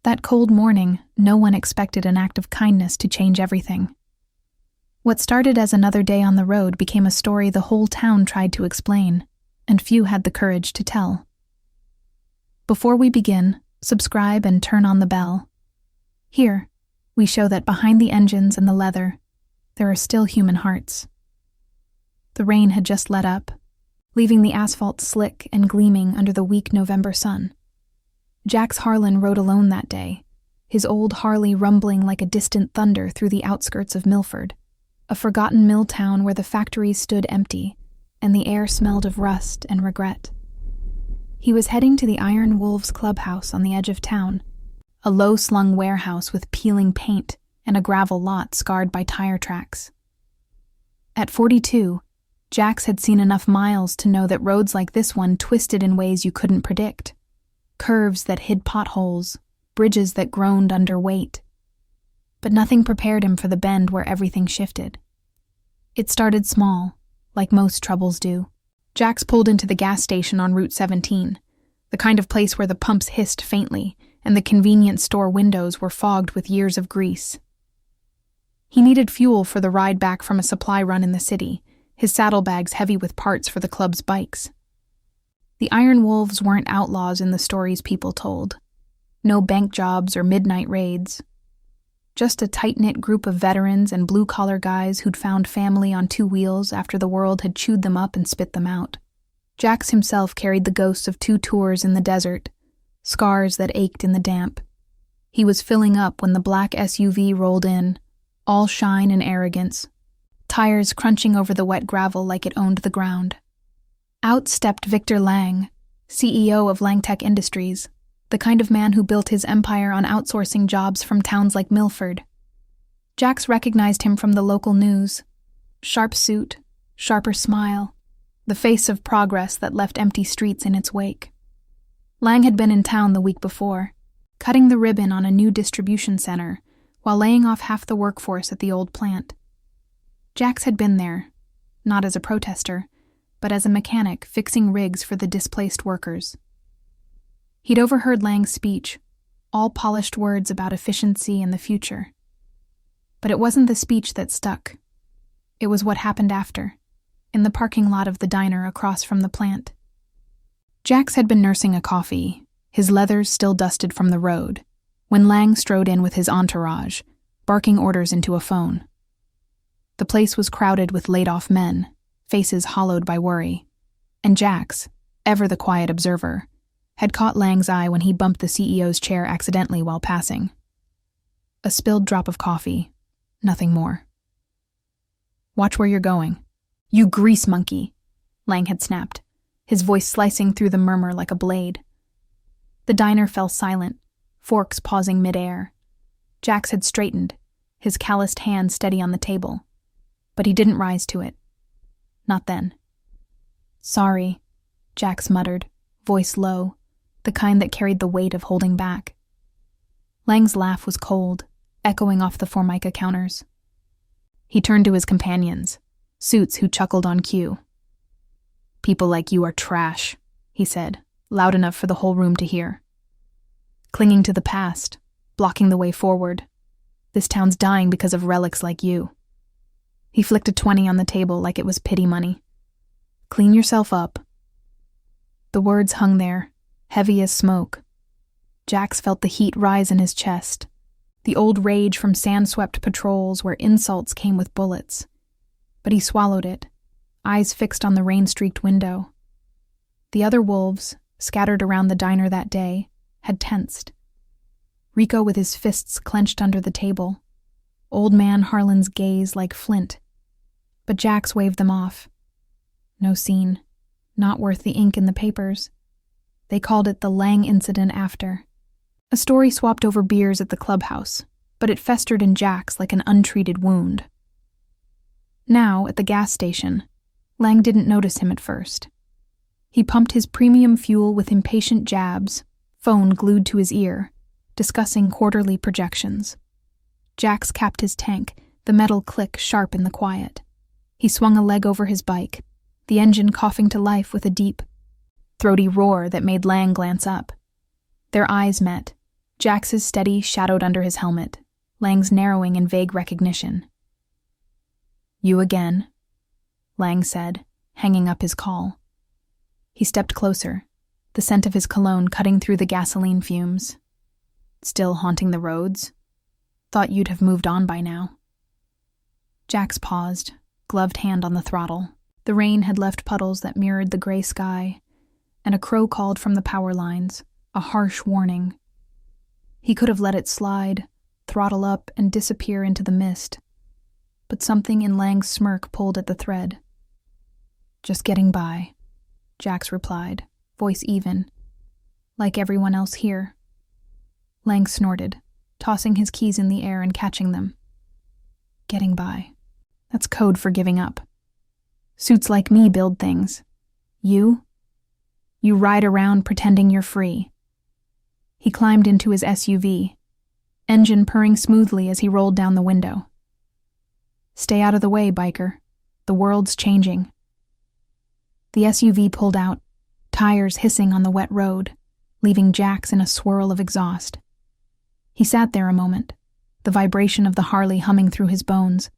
That cold morning, no one expected an act of kindness to change everything. What started as another day on the road became a story the whole town tried to explain, and few had the courage to tell. Before we begin, subscribe and turn on the bell. Here, we show that behind the engines and the leather, there are still human hearts. The rain had just let up, leaving the asphalt slick and gleaming under the weak November sun. Jax Harlan rode alone that day, his old Harley rumbling like a distant thunder through the outskirts of Milford, a forgotten mill town where the factories stood empty and the air smelled of rust and regret. He was heading to the Iron Wolves clubhouse on the edge of town, a low-slung warehouse with peeling paint and a gravel lot scarred by tire tracks. At 42, Jax had seen enough miles to know that roads like this one twisted in ways you couldn't predict. Curves that hid potholes, bridges that groaned under weight. But nothing prepared him for the bend where everything shifted. It started small, like most troubles do. Jax pulled into the gas station on Route 17, the kind of place where the pumps hissed faintly and the convenience store windows were fogged with years of grease. He needed fuel for the ride back from a supply run in the city, his saddlebags heavy with parts for the club's bikes. The Iron Wolves weren't outlaws in the stories people told. No bank jobs or midnight raids. Just a tight-knit group of veterans and blue-collar guys who'd found family on two wheels after the world had chewed them up and spit them out. Jax himself carried the ghosts of 2 tours in the desert, scars that ached in the damp. He was filling up when the black SUV rolled in, all shine and arrogance, tires crunching over the wet gravel like it owned the ground. Out stepped Victor Lang, CEO of Langtech Industries, the kind of man who built his empire on outsourcing jobs from towns like Milford. Jax recognized him from the local news. Sharp suit, sharper smile, the face of progress that left empty streets in its wake. Lang had been in town the week before, cutting the ribbon on a new distribution center while laying off half the workforce at the old plant. Jax had been there, not as a protester, but as a mechanic fixing rigs for the displaced workers. He'd overheard Lang's speech, all polished words about efficiency and the future. But it wasn't the speech that stuck. It was what happened after, in the parking lot of the diner across from the plant. Jax had been nursing a coffee, his leathers still dusted from the road, when Lang strode in with his entourage, barking orders into a phone. The place was crowded with laid-off men, faces hollowed by worry, and Jax, ever the quiet observer, had caught Lang's eye when he bumped the CEO's chair accidentally while passing. A spilled drop of coffee, nothing more. "Watch where you're going. You grease monkey," Lang had snapped, his voice slicing through the murmur like a blade. The diner fell silent, forks pausing midair. Jax had straightened, his calloused hand steady on the table, but he didn't rise to it. Not then. "Sorry," Jax muttered, voice low, the kind that carried the weight of holding back. Lang's laugh was cold, echoing off the Formica counters. He turned to his companions, suits who chuckled on cue. "People like you are trash," he said, loud enough for the whole room to hear. "Clinging to the past, blocking the way forward. This town's dying because of relics like you." He flicked a 20 on the table like it was pity money. "Clean yourself up." The words hung there, heavy as smoke. Jax felt the heat rise in his chest, the old rage from sand-swept patrols where insults came with bullets. But he swallowed it, eyes fixed on the rain-streaked window. The other wolves, scattered around the diner that day, had tensed. Rico with his fists clenched under the table, Old Man Harlan's gaze like flint. But Jax waved them off. No scene, not worth the ink in the papers. They called it the Lang incident after. A story swapped over beers at the clubhouse, but it festered in Jax like an untreated wound. Now, at the gas station, Lang didn't notice him at first. He pumped his premium fuel with impatient jabs, phone glued to his ear, discussing quarterly projections. Jax capped his tank, the metal click sharp in the quiet. He swung a leg over his bike, the engine coughing to life with a deep, throaty roar that made Lang glance up. Their eyes met, Jax's steady shadowed under his helmet, Lang's narrowing in vague recognition. "You again," Lang said, hanging up his call. He stepped closer, the scent of his cologne cutting through the gasoline fumes. "Still haunting the roads? Thought you'd have moved on by now." Jax paused, gloved hand on the throttle. The rain had left puddles that mirrored the gray sky, and a crow called from the power lines, a harsh warning. He could have let it slide, throttle up, and disappear into the mist, but something in Lang's smirk pulled at the thread. "Just getting by," Jax replied, voice even. "Like everyone else here." Lang snorted, tossing his keys in the air and catching them. "Getting by. That's code for giving up. Suits like me build things. You ride around pretending you're free." He climbed into his SUV, engine purring smoothly as he rolled down the window. "Stay out of the way, biker. The world's changing." The SUV pulled out, tires hissing on the wet road, leaving Jax in a swirl of exhaust. He sat there a moment, the vibration of the Harley humming through his bones,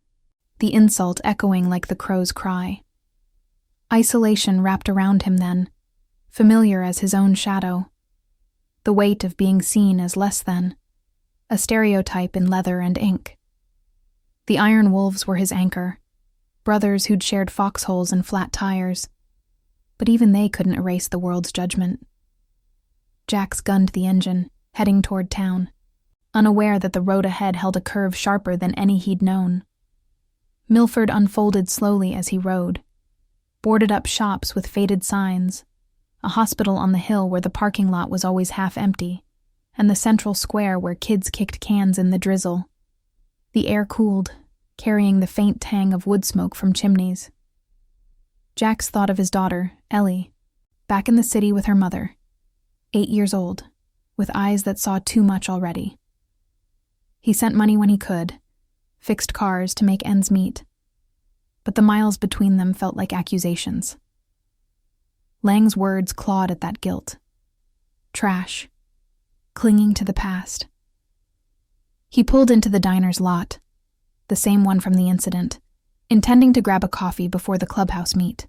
the insult echoing like the crow's cry. Isolation wrapped around him then, familiar as his own shadow. The weight of being seen as less than, a stereotype in leather and ink. The Iron Wolves were his anchor, brothers who'd shared foxholes and flat tires, but even they couldn't erase the world's judgment. Jax gunned the engine, heading toward town, unaware that the road ahead held a curve sharper than any he'd known. Milford unfolded slowly as he rode, boarded-up shops with faded signs, a hospital on the hill where the parking lot was always half empty, and the central square where kids kicked cans in the drizzle. The air cooled, carrying the faint tang of wood smoke from chimneys. Jax thought of his daughter, Ellie, back in the city with her mother, 8 years old, with eyes that saw too much already. He sent money when he could, fixed cars to make ends meet, but the miles between them felt like accusations. Lang's words clawed at that guilt. Trash. Clinging to the past. He pulled into the diner's lot, the same one from the incident, intending to grab a coffee before the clubhouse meet.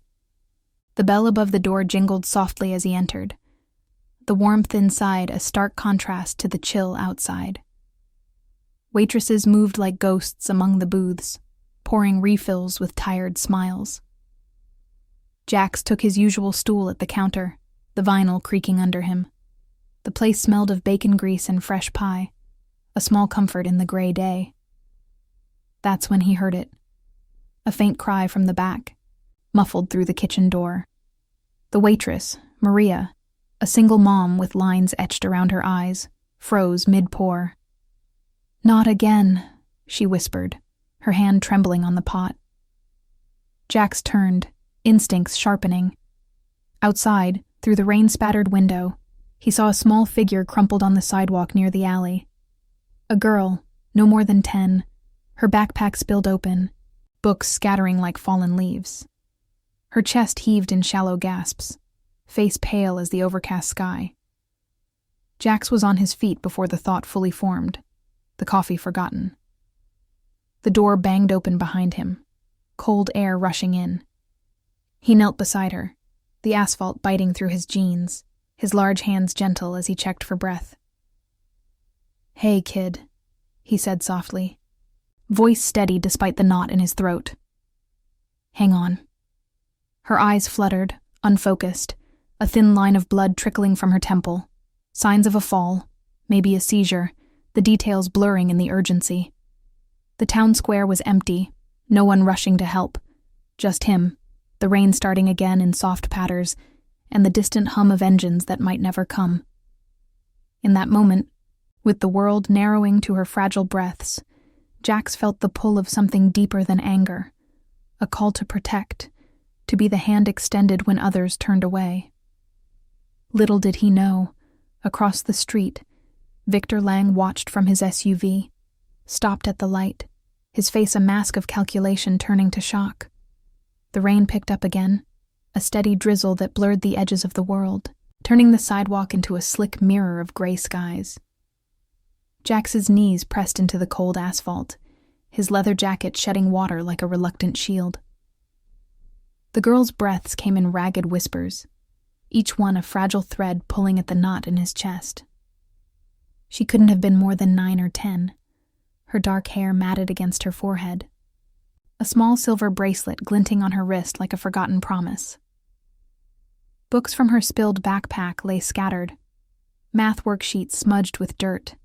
The bell above the door jingled softly as he entered, the warmth inside a stark contrast to the chill outside. Waitresses moved like ghosts among the booths, pouring refills with tired smiles. Jax took his usual stool at the counter, the vinyl creaking under him. The place smelled of bacon grease and fresh pie, a small comfort in the gray day. That's when he heard it. A faint cry from the back, muffled through the kitchen door. The waitress, Maria, a single mom with lines etched around her eyes, froze mid-pour. "Not again," she whispered, her hand trembling on the pot. Jax turned, instincts sharpening. Outside, through the rain-spattered window, he saw a small figure crumpled on the sidewalk near the alley. A girl, no more than 10, her backpack spilled open, books scattering like fallen leaves. Her chest heaved in shallow gasps, face pale as the overcast sky. Jax was on his feet before the thought fully formed, the coffee forgotten. The door banged open behind him, cold air rushing in. He knelt beside her, the asphalt biting through his jeans, his large hands gentle as he checked for breath. "Hey, kid," he said softly, voice steady despite the knot in his throat. "Hang on." Her eyes fluttered, unfocused, a thin line of blood trickling from her temple, signs of a fall, maybe a seizure, the details blurring in the urgency. The town square was empty, no one rushing to help, just him, the rain starting again in soft patters, and the distant hum of engines that might never come. In that moment, with the world narrowing to her fragile breaths, Jax felt the pull of something deeper than anger, a call to protect, to be the hand extended when others turned away. Little did he know, across the street, Victor Lang watched from his SUV, stopped at the light, his face a mask of calculation turning to shock. The rain picked up again, a steady drizzle that blurred the edges of the world, turning the sidewalk into a slick mirror of gray skies. Jax's knees pressed into the cold asphalt, his leather jacket shedding water like a reluctant shield. The girl's breaths came in ragged whispers, each one a fragile thread pulling at the knot in his chest. She couldn't have been more than 9 or 10, her dark hair matted against her forehead, a small silver bracelet glinting on her wrist like a forgotten promise. Books from her spilled backpack lay scattered, math worksheets smudged with dirt,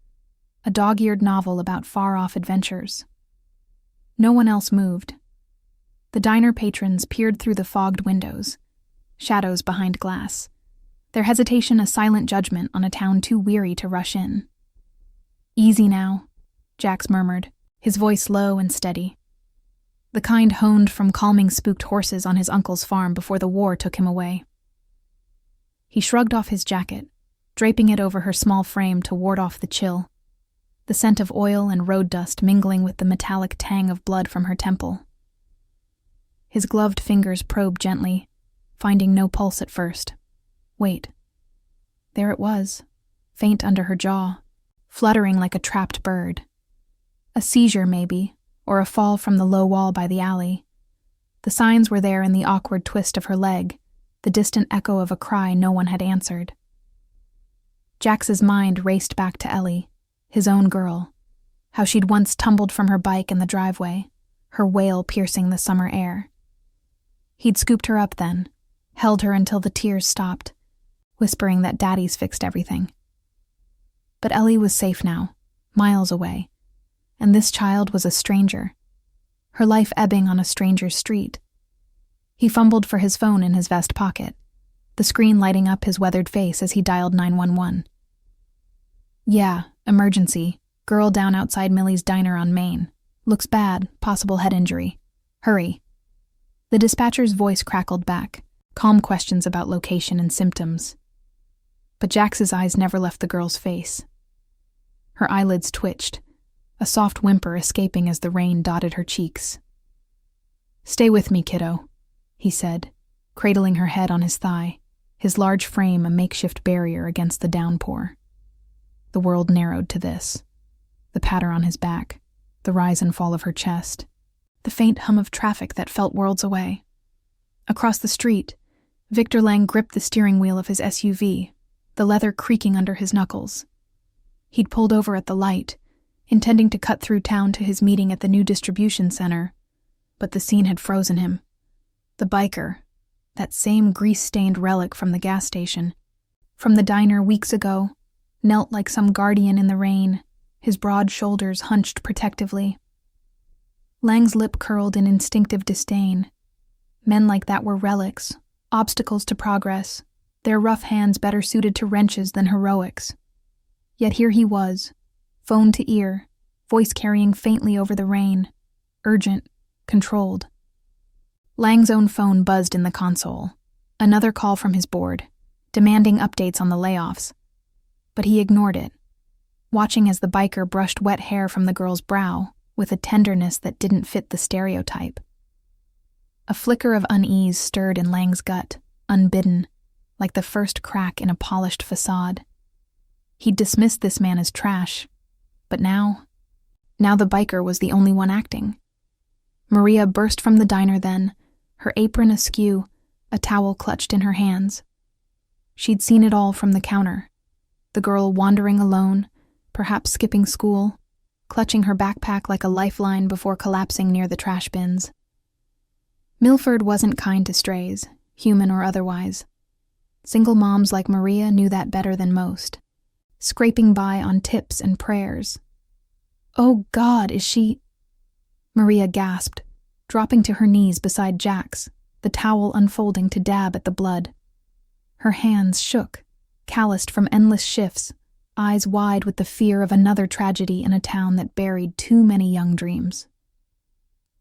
a dog-eared novel about far-off adventures. No one else moved. The diner patrons peered through the fogged windows, shadows behind glass, their hesitation a silent judgment on a town too weary to rush in. "Easy now," Jax murmured, his voice low and steady. The kind honed from calming spooked horses on his uncle's farm before the war took him away. He shrugged off his jacket, draping it over her small frame to ward off the chill, the scent of oil and road dust mingling with the metallic tang of blood from her temple. His gloved fingers probed gently, finding no pulse at first. Wait. There it was, faint under her jaw, fluttering like a trapped bird. A seizure, maybe, or a fall from the low wall by the alley. The signs were there in the awkward twist of her leg, the distant echo of a cry no one had answered. Jax's mind raced back to Ellie, his own girl, how she'd once tumbled from her bike in the driveway, her wail piercing the summer air. He'd scooped her up then, held her until the tears stopped, whispering that Daddy's fixed everything. But Ellie was safe now, miles away, and this child was a stranger, her life ebbing on a stranger's street. He fumbled for his phone in his vest pocket, the screen lighting up his weathered face as he dialed 911. "Yeah, emergency. Girl down outside Millie's diner on Main. Looks bad, possible head injury. Hurry." The dispatcher's voice crackled back, calm questions about location and symptoms. But Jax's eyes never left the girl's face. Her eyelids twitched, a soft whimper escaping as the rain dotted her cheeks. "Stay with me, kiddo," he said, cradling her head on his thigh, his large frame a makeshift barrier against the downpour. The world narrowed to this. The patter on his back, the rise and fall of her chest, the faint hum of traffic that felt worlds away. Across the street, Victor Lang gripped the steering wheel of his SUV, the leather creaking under his knuckles. He'd pulled over at the light, intending to cut through town to his meeting at the new distribution center, but the scene had frozen him. The biker, that same grease-stained relic from the gas station, from the diner weeks ago, knelt like some guardian in the rain, his broad shoulders hunched protectively. Lang's lip curled in instinctive disdain. Men like that were relics, obstacles to progress, their rough hands better suited to wrenches than heroics. Yet here he was, phone to ear, voice carrying faintly over the rain, urgent, controlled. Lang's own phone buzzed in the console, another call from his board, demanding updates on the layoffs. But he ignored it, watching as the biker brushed wet hair from the girl's brow with a tenderness that didn't fit the stereotype. A flicker of unease stirred in Lang's gut, unbidden, like the first crack in a polished facade. He'd dismissed this man as trash, but now the biker was the only one acting. Maria burst from the diner then, her apron askew, a towel clutched in her hands. She'd seen it all from the counter. The girl wandering alone, perhaps skipping school, clutching her backpack like a lifeline before collapsing near the trash bins. Milford wasn't kind to strays, human or otherwise. Single moms like Maria knew that better than most, scraping by on tips and prayers. "Oh God, is she—" Maria gasped, dropping to her knees beside Jax, the towel unfolding to dab at the blood. Her hands shook, calloused from endless shifts, eyes wide with the fear of another tragedy in a town that buried too many young dreams.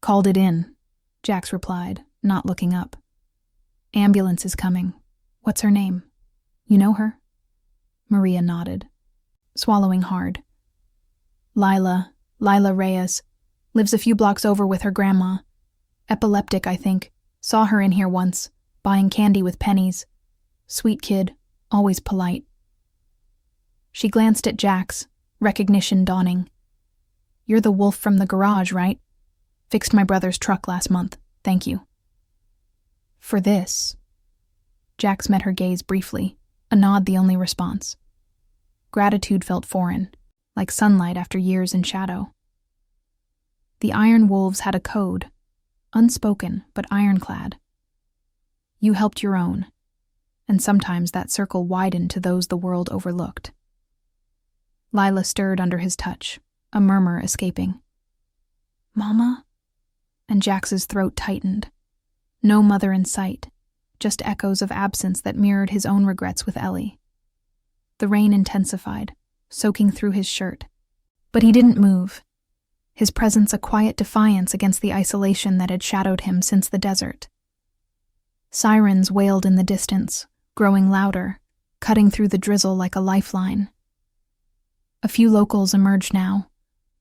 "Called it in," Jax replied, not looking up. "Ambulance is coming. What's her name? You know her?" Maria nodded, swallowing hard. Lila Reyes. Lives a few blocks over with her grandma. Epileptic, I think. Saw her in here once, buying candy with pennies. Sweet kid, always polite. She glanced at Jax, recognition dawning. "You're the wolf from the garage, right? Fixed my brother's truck last month. Thank you." "For this?" Jax met her gaze briefly, a nod the only response. Gratitude felt foreign, like sunlight after years in shadow. The Iron Wolves had a code, unspoken but ironclad. You helped your own, and sometimes that circle widened to those the world overlooked. Lila stirred under his touch, a murmur escaping. "Mama?" And Jax's throat tightened. No mother in sight, just echoes of absence that mirrored his own regrets with Ellie. The rain intensified, soaking through his shirt. But he didn't move, his presence a quiet defiance against the isolation that had shadowed him since the desert. Sirens wailed in the distance, growing louder, cutting through the drizzle like a lifeline. A few locals emerged now.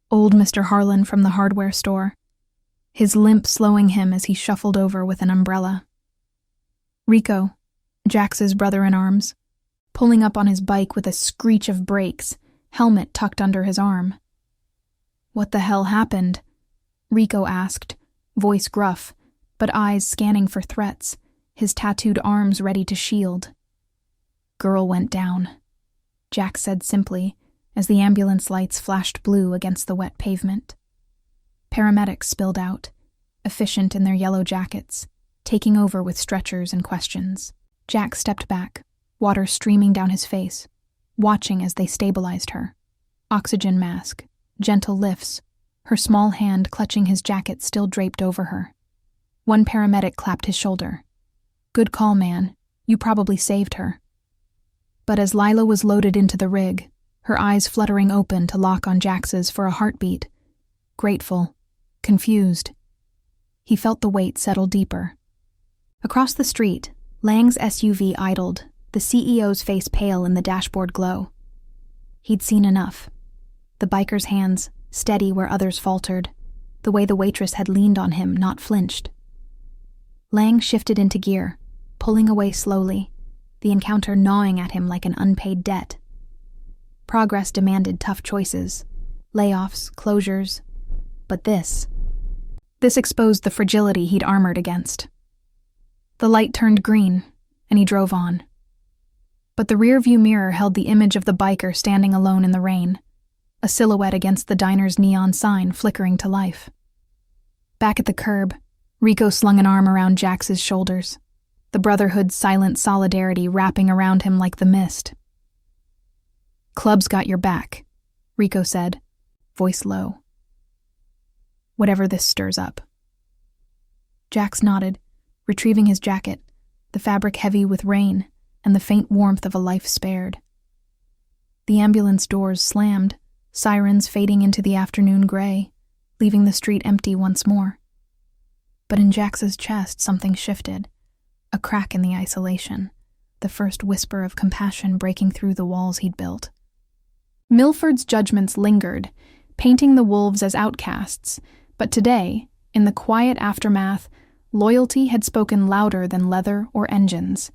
Old Mr. Harlan from the hardware store, his limp slowing him as he shuffled over with an umbrella. Rico, Jax's brother-in-arms, pulling up on his bike with a screech of brakes, helmet tucked under his arm. "What the hell happened?" Rico asked, voice gruff, but eyes scanning for threats, his tattooed arms ready to shield. "Girl went down," Jax said simply, as the ambulance lights flashed blue against the wet pavement. Paramedics spilled out, efficient in their yellow jackets, taking over with stretchers and questions. Jax stepped back, water streaming down his face, watching as they stabilized her. Oxygen mask, gentle lifts, her small hand clutching his jacket still draped over her. One paramedic clapped his shoulder. "Good call, man. You probably saved her." But as Lila was loaded into the rig, her eyes fluttering open to lock on Jax's for a heartbeat, grateful, confused, he felt the weight settle deeper. Across the street, Lang's SUV idled, the CEO's face pale in the dashboard glow. He'd seen enough. The biker's hands, steady where others faltered, the way the waitress had leaned on him, not flinched. Lang shifted into gear, pulling away slowly, the encounter gnawing at him like an unpaid debt. Progress demanded tough choices, layoffs, closures, but this exposed the fragility he'd armored against. The light turned green, and he drove on. But the rearview mirror held the image of the biker standing alone in the rain, a silhouette against the diner's neon sign flickering to life. Back at the curb, Rico slung an arm around Jax's shoulders, the Brotherhood's silent solidarity wrapping around him like the mist. "Club's got your back," Rico said, voice low. "Whatever this stirs up." Jax nodded, retrieving his jacket, the fabric heavy with rain and the faint warmth of a life spared. The ambulance doors slammed, sirens fading into the afternoon gray, leaving the street empty once more. But in Jax's chest something shifted, a crack in the isolation, the first whisper of compassion breaking through the walls he'd built. Milford's judgments lingered, painting the wolves as outcasts, but today, in the quiet aftermath, loyalty had spoken louder than leather or engines.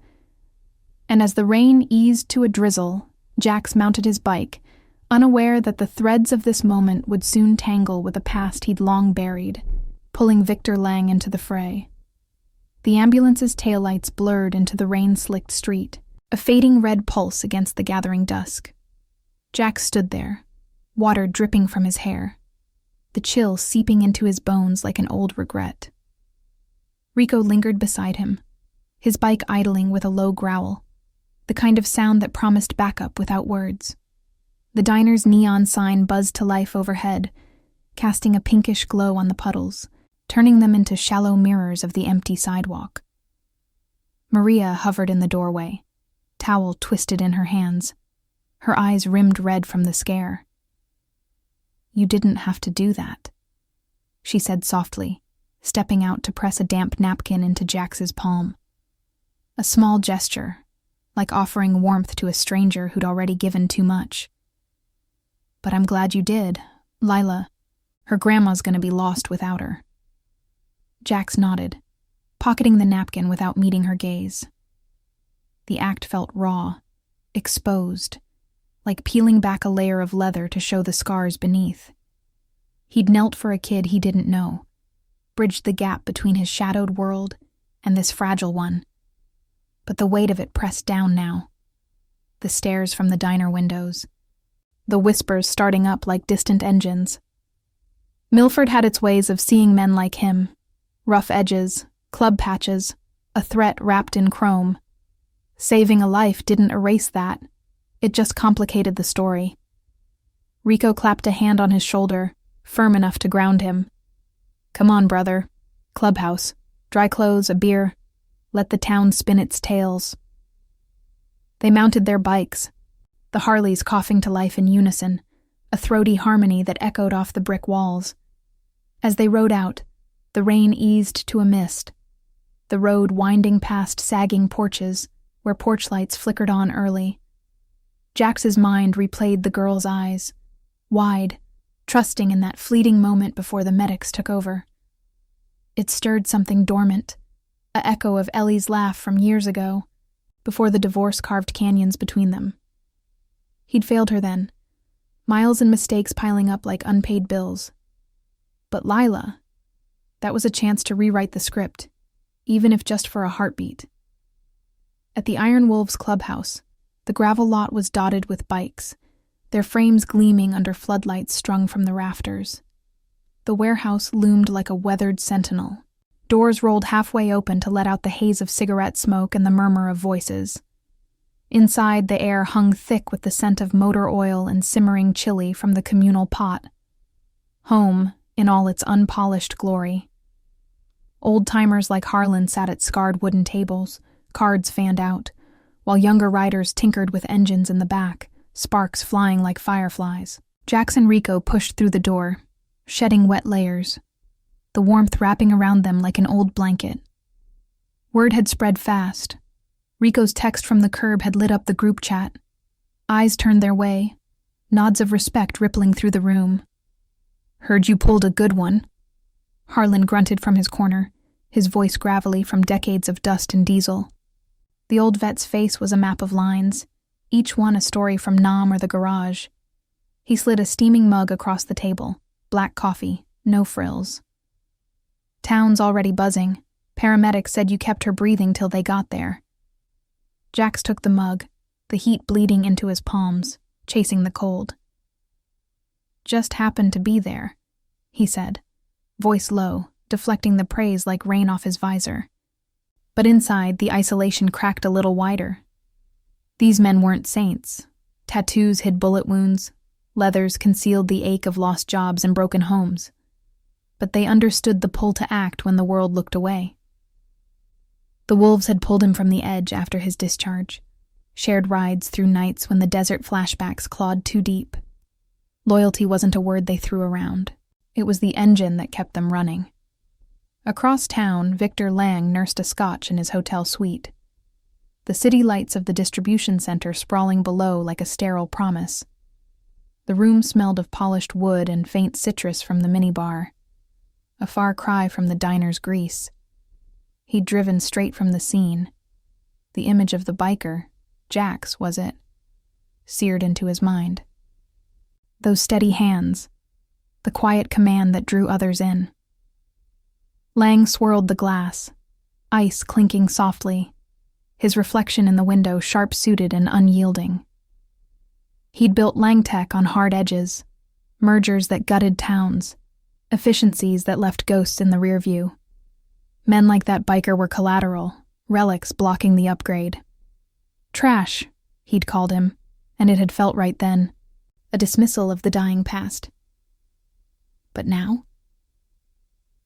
And as the rain eased to a drizzle, Jax mounted his bike, unaware that the threads of this moment would soon tangle with a past he'd long buried, pulling Victor Lang into the fray. The ambulance's taillights blurred into the rain-slicked street, a fading red pulse against the gathering dusk. Jax stood there, water dripping from his hair, the chill seeping into his bones like an old regret. Rico lingered beside him, his bike idling with a low growl, the kind of sound that promised backup without words. The diner's neon sign buzzed to life overhead, casting a pinkish glow on the puddles, turning them into shallow mirrors of the empty sidewalk. Maria hovered in the doorway, towel twisted in her hands, her eyes rimmed red from the scare. "You didn't have to do that," she said softly, stepping out to press a damp napkin into Jax's palm. A small gesture, like offering warmth to a stranger who'd already given too much. "But I'm glad you did, Lila. Her grandma's gonna be lost without her." Jax nodded, pocketing the napkin without meeting her gaze. The act felt raw, exposed, like peeling back a layer of leather to show the scars beneath. He'd knelt for a kid he didn't know, bridged the gap between his shadowed world and this fragile one. But the weight of it pressed down now. The stares from the diner windows, the whispers starting up like distant engines. Milford had its ways of seeing men like him, rough edges, club patches, a threat wrapped in chrome. Saving a life didn't erase that. It just complicated the story. Rico clapped a hand on his shoulder, firm enough to ground him. Come on, brother. Clubhouse. Dry clothes, a beer. Let the town spin its tales. They mounted their bikes, the Harleys coughing to life in unison, a throaty harmony that echoed off the brick walls. As they rode out, the rain eased to a mist, the road winding past sagging porches where porch lights flickered on early. Jax's mind replayed the girl's eyes, wide, trusting in that fleeting moment before the medics took over. It stirred something dormant, a echo of Ellie's laugh from years ago, before the divorce carved canyons between them. He'd failed her then, miles and mistakes piling up like unpaid bills. But Lila, that was a chance to rewrite the script, even if just for a heartbeat. At the Iron Wolves clubhouse, the gravel lot was dotted with bikes, their frames gleaming under floodlights strung from the rafters. The warehouse loomed like a weathered sentinel. Doors rolled halfway open to let out the haze of cigarette smoke and the murmur of voices. Inside, the air hung thick with the scent of motor oil and simmering chili from the communal pot. Home, in all its unpolished glory. Old-timers like Harlan sat at scarred wooden tables, cards fanned out, while younger riders tinkered with engines in the back, sparks flying like fireflies. Jax and Rico pushed through the door, shedding wet layers, the warmth wrapping around them like an old blanket. Word had spread fast. Rico's text from the curb had lit up the group chat. Eyes turned their way, nods of respect rippling through the room. Heard you pulled a good one. Harlan grunted from his corner, his voice gravelly from decades of dust and diesel. The old vet's face was a map of lines, each one a story from Nam or the garage. He slid a steaming mug across the table, black coffee, no frills. Town's already buzzing. Paramedics said you kept her breathing till they got there. Jax took the mug, the heat bleeding into his palms, chasing the cold. Just happened to be there, he said, voice low, deflecting the praise like rain off his visor. But inside, the isolation cracked a little wider. These men weren't saints. Tattoos hid bullet wounds, leathers concealed the ache of lost jobs and broken homes. But they understood the pull to act when the world looked away. The wolves had pulled him from the edge after his discharge, shared rides through nights when the desert flashbacks clawed too deep. Loyalty wasn't a word they threw around. It was the engine that kept them running. Across town, Victor Lang nursed a scotch in his hotel suite. The city lights of the distribution center sprawling below like a sterile promise. The room smelled of polished wood and faint citrus from the minibar, a far cry from the diner's grease. He'd driven straight from the scene. The image of the biker, Jax, was it, seared into his mind. Those steady hands, the quiet command that drew others in. Lang swirled the glass, ice clinking softly, his reflection in the window sharp-suited and unyielding. He'd built Langtech on hard edges, mergers that gutted towns, efficiencies that left ghosts in the rear view. Men like that biker were collateral, relics blocking the upgrade. Trash, he'd called him, and it had felt right then, a dismissal of the dying past. But now?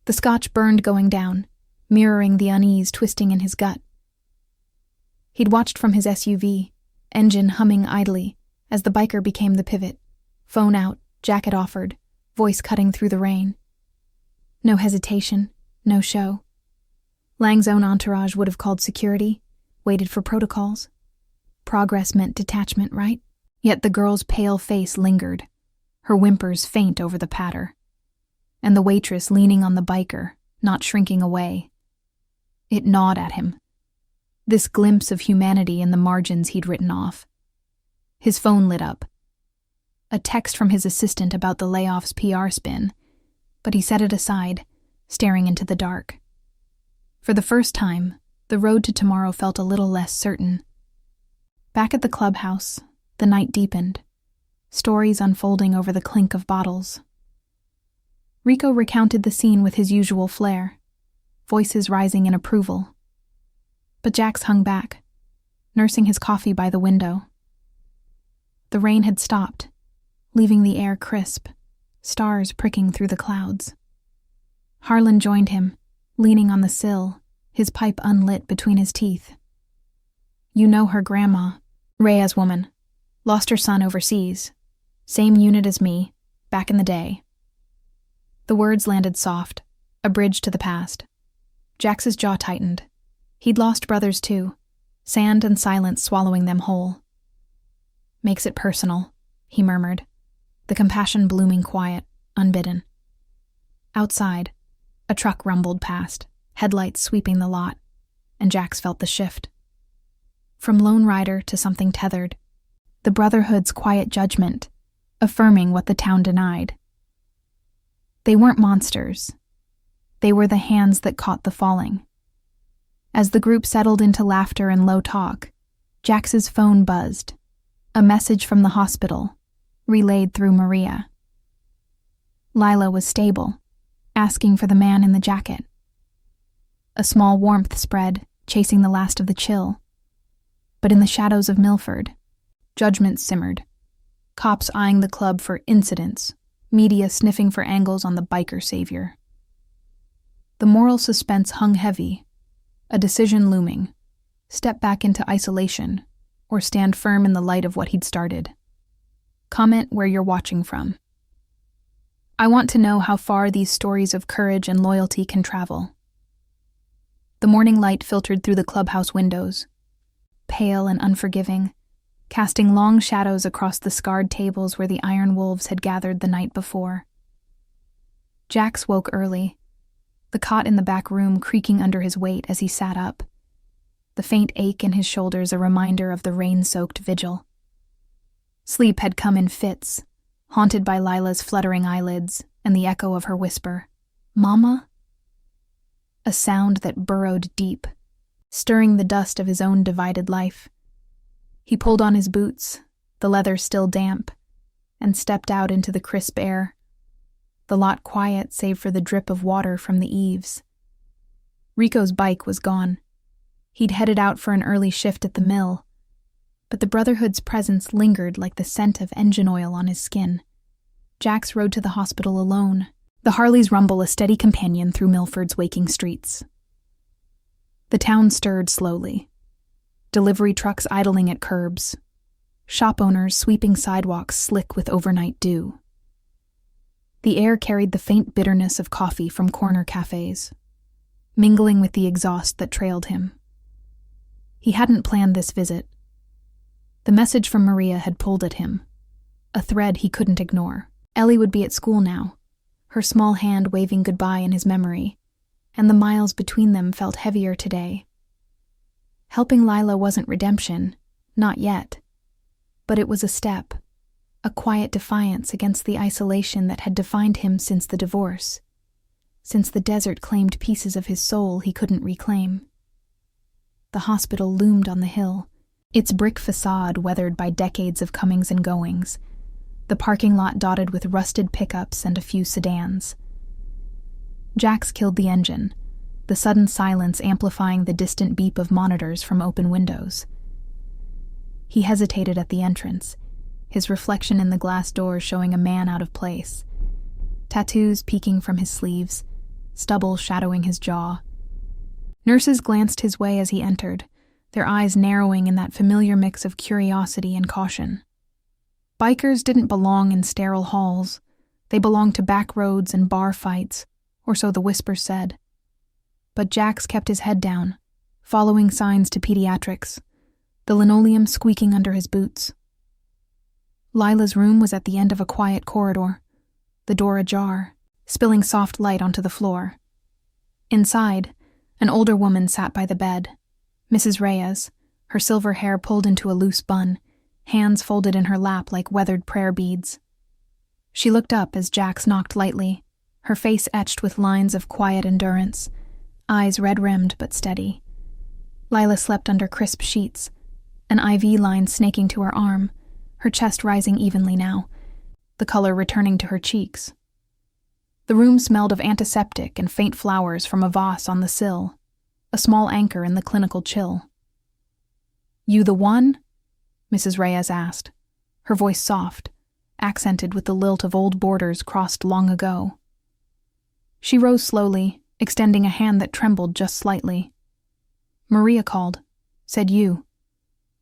The scotch burned going down, mirroring the unease twisting in his gut. He'd watched from his SUV, engine humming idly, as the biker became the pivot, phone out, jacket offered, voice cutting through the rain. No hesitation, no show. Lang's own entourage would have called security, waited for protocols. Progress meant detachment, right? Yet the girl's pale face lingered, her whimpers faint over the patter. And the waitress leaning on the biker, not shrinking away. It gnawed at him. This glimpse of humanity in the margins he'd written off. His phone lit up. A text from his assistant about the layoff's PR spin, but he set it aside, staring into the dark. For the first time, the road to tomorrow felt a little less certain. Back at the clubhouse, the night deepened, stories unfolding over the clink of bottles. Rico recounted the scene with his usual flair, voices rising in approval. But Jax hung back, nursing his coffee by the window. The rain had stopped, leaving the air crisp, stars pricking through the clouds. Harlan joined him, leaning on the sill, his pipe unlit between his teeth. "You know her grandma, Rhea's woman, lost her son overseas. Same unit as me, back in the day." The words landed soft, a bridge to the past. Jax's jaw tightened. He'd lost brothers too, sand and silence swallowing them whole. "Makes it personal," he murmured, the compassion blooming quiet, unbidden. Outside, a truck rumbled past, headlights sweeping the lot, and Jax felt the shift. From lone rider to something tethered, the Brotherhood's quiet judgment, affirming what the town denied. They weren't monsters. They were the hands that caught the falling. As the group settled into laughter and low talk, Jax's phone buzzed, a message from the hospital, relayed through Maria. Lila was stable, asking for the man in the jacket. A small warmth spread, chasing the last of the chill. But in the shadows of Milford, judgment simmered. Cops eyeing the club for incidents, media sniffing for angles on the biker savior. The moral suspense hung heavy, a decision looming: step back into isolation, or stand firm in the light of what he'd started. Comment where you're watching from. I want to know how far these stories of courage and loyalty can travel. The morning light filtered through the clubhouse windows, pale and unforgiving, casting long shadows across the scarred tables where the iron wolves had gathered the night before. Jax woke early, the cot in the back room creaking under his weight as he sat up, the faint ache in his shoulders a reminder of the rain-soaked vigil. Sleep had come in fits, haunted by Lila's fluttering eyelids and the echo of her whisper, "Mama?" A sound that burrowed deep, stirring the dust of his own divided life. He pulled on his boots, the leather still damp, and stepped out into the crisp air, the lot quiet save for the drip of water from the eaves. Rico's bike was gone. He'd headed out for an early shift at the mill, but the Brotherhood's presence lingered like the scent of engine oil on his skin. Jax rode to the hospital alone, the Harley's rumble a steady companion through Milford's waking streets. The town stirred slowly. Delivery trucks idling at curbs, shop owners sweeping sidewalks slick with overnight dew. The air carried the faint bitterness of coffee from corner cafes, mingling with the exhaust that trailed him. He hadn't planned this visit. The message from Maria had pulled at him, a thread he couldn't ignore. Ellie would be at school now, her small hand waving goodbye in his memory, and the miles between them felt heavier today. Helping Lila wasn't redemption, not yet, but it was a step, a quiet defiance against the isolation that had defined him since the divorce, since the desert claimed pieces of his soul he couldn't reclaim. The hospital loomed on the hill, its brick facade weathered by decades of comings and goings, the parking lot dotted with rusted pickups and a few sedans. Jax killed the engine, the sudden silence amplifying the distant beep of monitors from open windows. He hesitated at the entrance, his reflection in the glass door showing a man out of place, tattoos peeking from his sleeves, stubble shadowing his jaw. Nurses glanced his way as he entered, their eyes narrowing in that familiar mix of curiosity and caution. Bikers didn't belong in sterile halls. They belonged to back roads and bar fights, or so the whispers said. But Jax kept his head down, following signs to pediatrics, the linoleum squeaking under his boots. Lila's room was at the end of a quiet corridor, the door ajar, spilling soft light onto the floor. Inside, an older woman sat by the bed, Mrs. Reyes, her silver hair pulled into a loose bun, hands folded in her lap like weathered prayer beads. She looked up as Jax knocked lightly, her face etched with lines of quiet endurance, eyes red-rimmed but steady. Lila slept under crisp sheets, an IV line snaking to her arm, her chest rising evenly now, the color returning to her cheeks. The room smelled of antiseptic and faint flowers from a vase on the sill, a small anchor in the clinical chill. "You the one?" Mrs. Reyes asked, her voice soft, accented with the lilt of old borders crossed long ago. She rose slowly, extending a hand that trembled just slightly. "Maria called. Said you.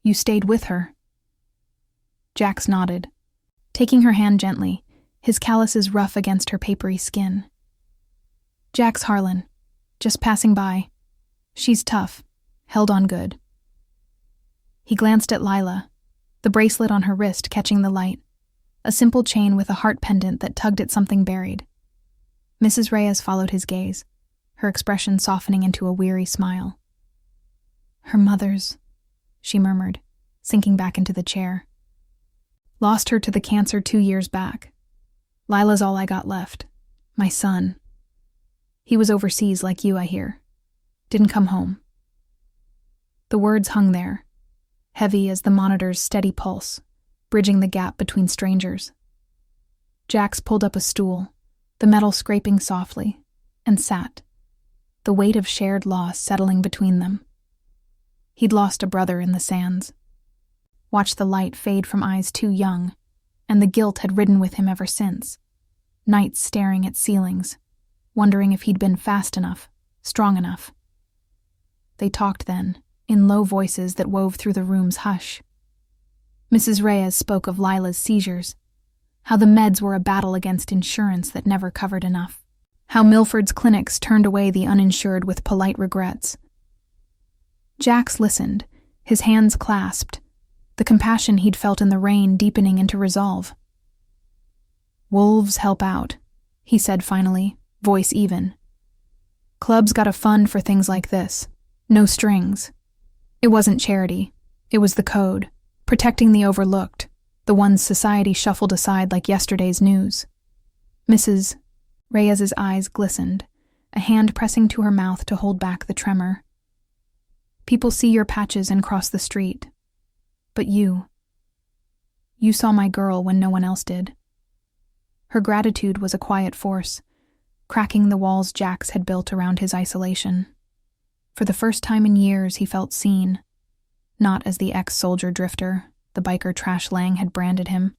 You stayed with her." Jax nodded, taking her hand gently, his calluses rough against her papery skin. "Jax Harlan. Just passing by. She's tough. Held on good." He glanced at Lila, the bracelet on her wrist catching the light, a simple chain with a heart pendant that tugged at something buried. Mrs. Reyes followed his gaze, her expression softening into a weary smile. "Her mother's," she murmured, sinking back into the chair. "Lost her to the cancer 2 years back. Lila's all I got left. My son. He was overseas like you, I hear. Didn't come home." The words hung there, heavy as the monitor's steady pulse, bridging the gap between strangers. Jax pulled up a stool, the metal scraping softly, and sat, the weight of shared loss settling between them. He'd lost a brother in the sands, watched the light fade from eyes too young, and the guilt had ridden with him ever since, nights staring at ceilings, wondering if he'd been fast enough, strong enough. They talked then, in low voices that wove through the room's hush. Mrs. Reyes spoke of Lila's seizures, how the meds were a battle against insurance that never covered enough, how Milford's clinics turned away the uninsured with polite regrets. Jax listened, his hands clasped, the compassion he'd felt in the rain deepening into resolve. "Wolves help out," he said finally, voice even. "Clubs got a fund for things like this. No strings. It wasn't charity. It was the code, protecting the overlooked, the ones society shuffled aside like yesterday's news." Mrs. Reyes's eyes glistened, a hand pressing to her mouth to hold back the tremor. "People see your patches and cross the street. But you saw my girl when no one else did." Her gratitude was a quiet force, cracking the walls Jax had built around his isolation. For the first time in years he felt seen, not as the ex-soldier drifter the biker Trash Lang had branded him,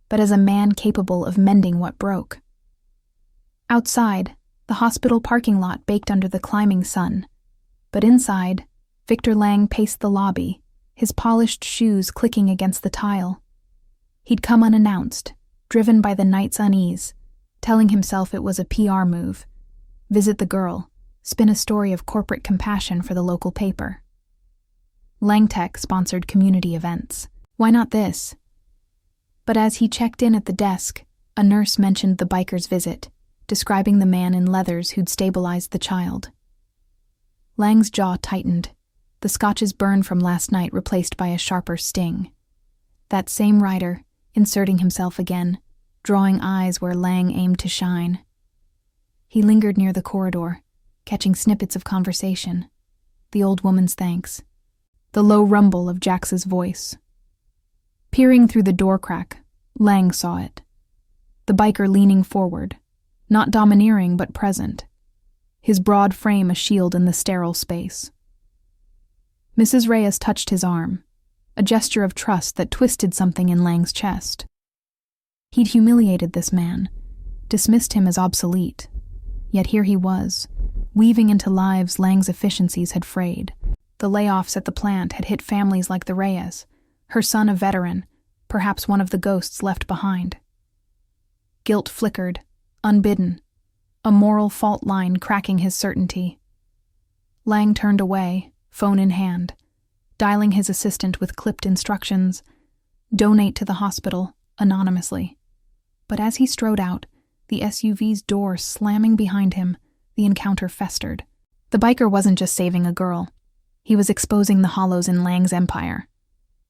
but as a man capable of mending what broke. Outside, the hospital parking lot baked under the climbing sun, but inside, Victor Lang paced the lobby, his polished shoes clicking against the tile. He'd come unannounced, driven by the night's unease, telling himself it was a PR move. Visit the girl, spin a story of corporate compassion for the local paper. Langtech sponsored community events. Why not this? But as he checked in at the desk, a nurse mentioned the biker's visit, describing the man in leathers who'd stabilized the child. Lang's jaw tightened, the scotch's burn from last night replaced by a sharper sting. That same rider, inserting himself again, drawing eyes where Lang aimed to shine. He lingered near the corridor, catching snippets of conversation, the old woman's thanks, the low rumble of Jax's voice. Peering through the door crack, Lang saw it. The biker leaning forward, not domineering but present, his broad frame a shield in the sterile space. Mrs. Reyes touched his arm, a gesture of trust that twisted something in Lang's chest. He'd humiliated this man, dismissed him as obsolete, yet here he was, weaving into lives Lang's efficiencies had frayed. The layoffs at the plant had hit families like the Reyes, her son a veteran, perhaps one of the ghosts left behind. Guilt flickered, unbidden, a moral fault line cracking his certainty. Lang turned away, phone in hand, dialing his assistant with clipped instructions, donate to the hospital, anonymously. But as he strode out, the SUV's door slamming behind him, the encounter festered. The biker wasn't just saving a girl. He was exposing the hollows in Lang's empire.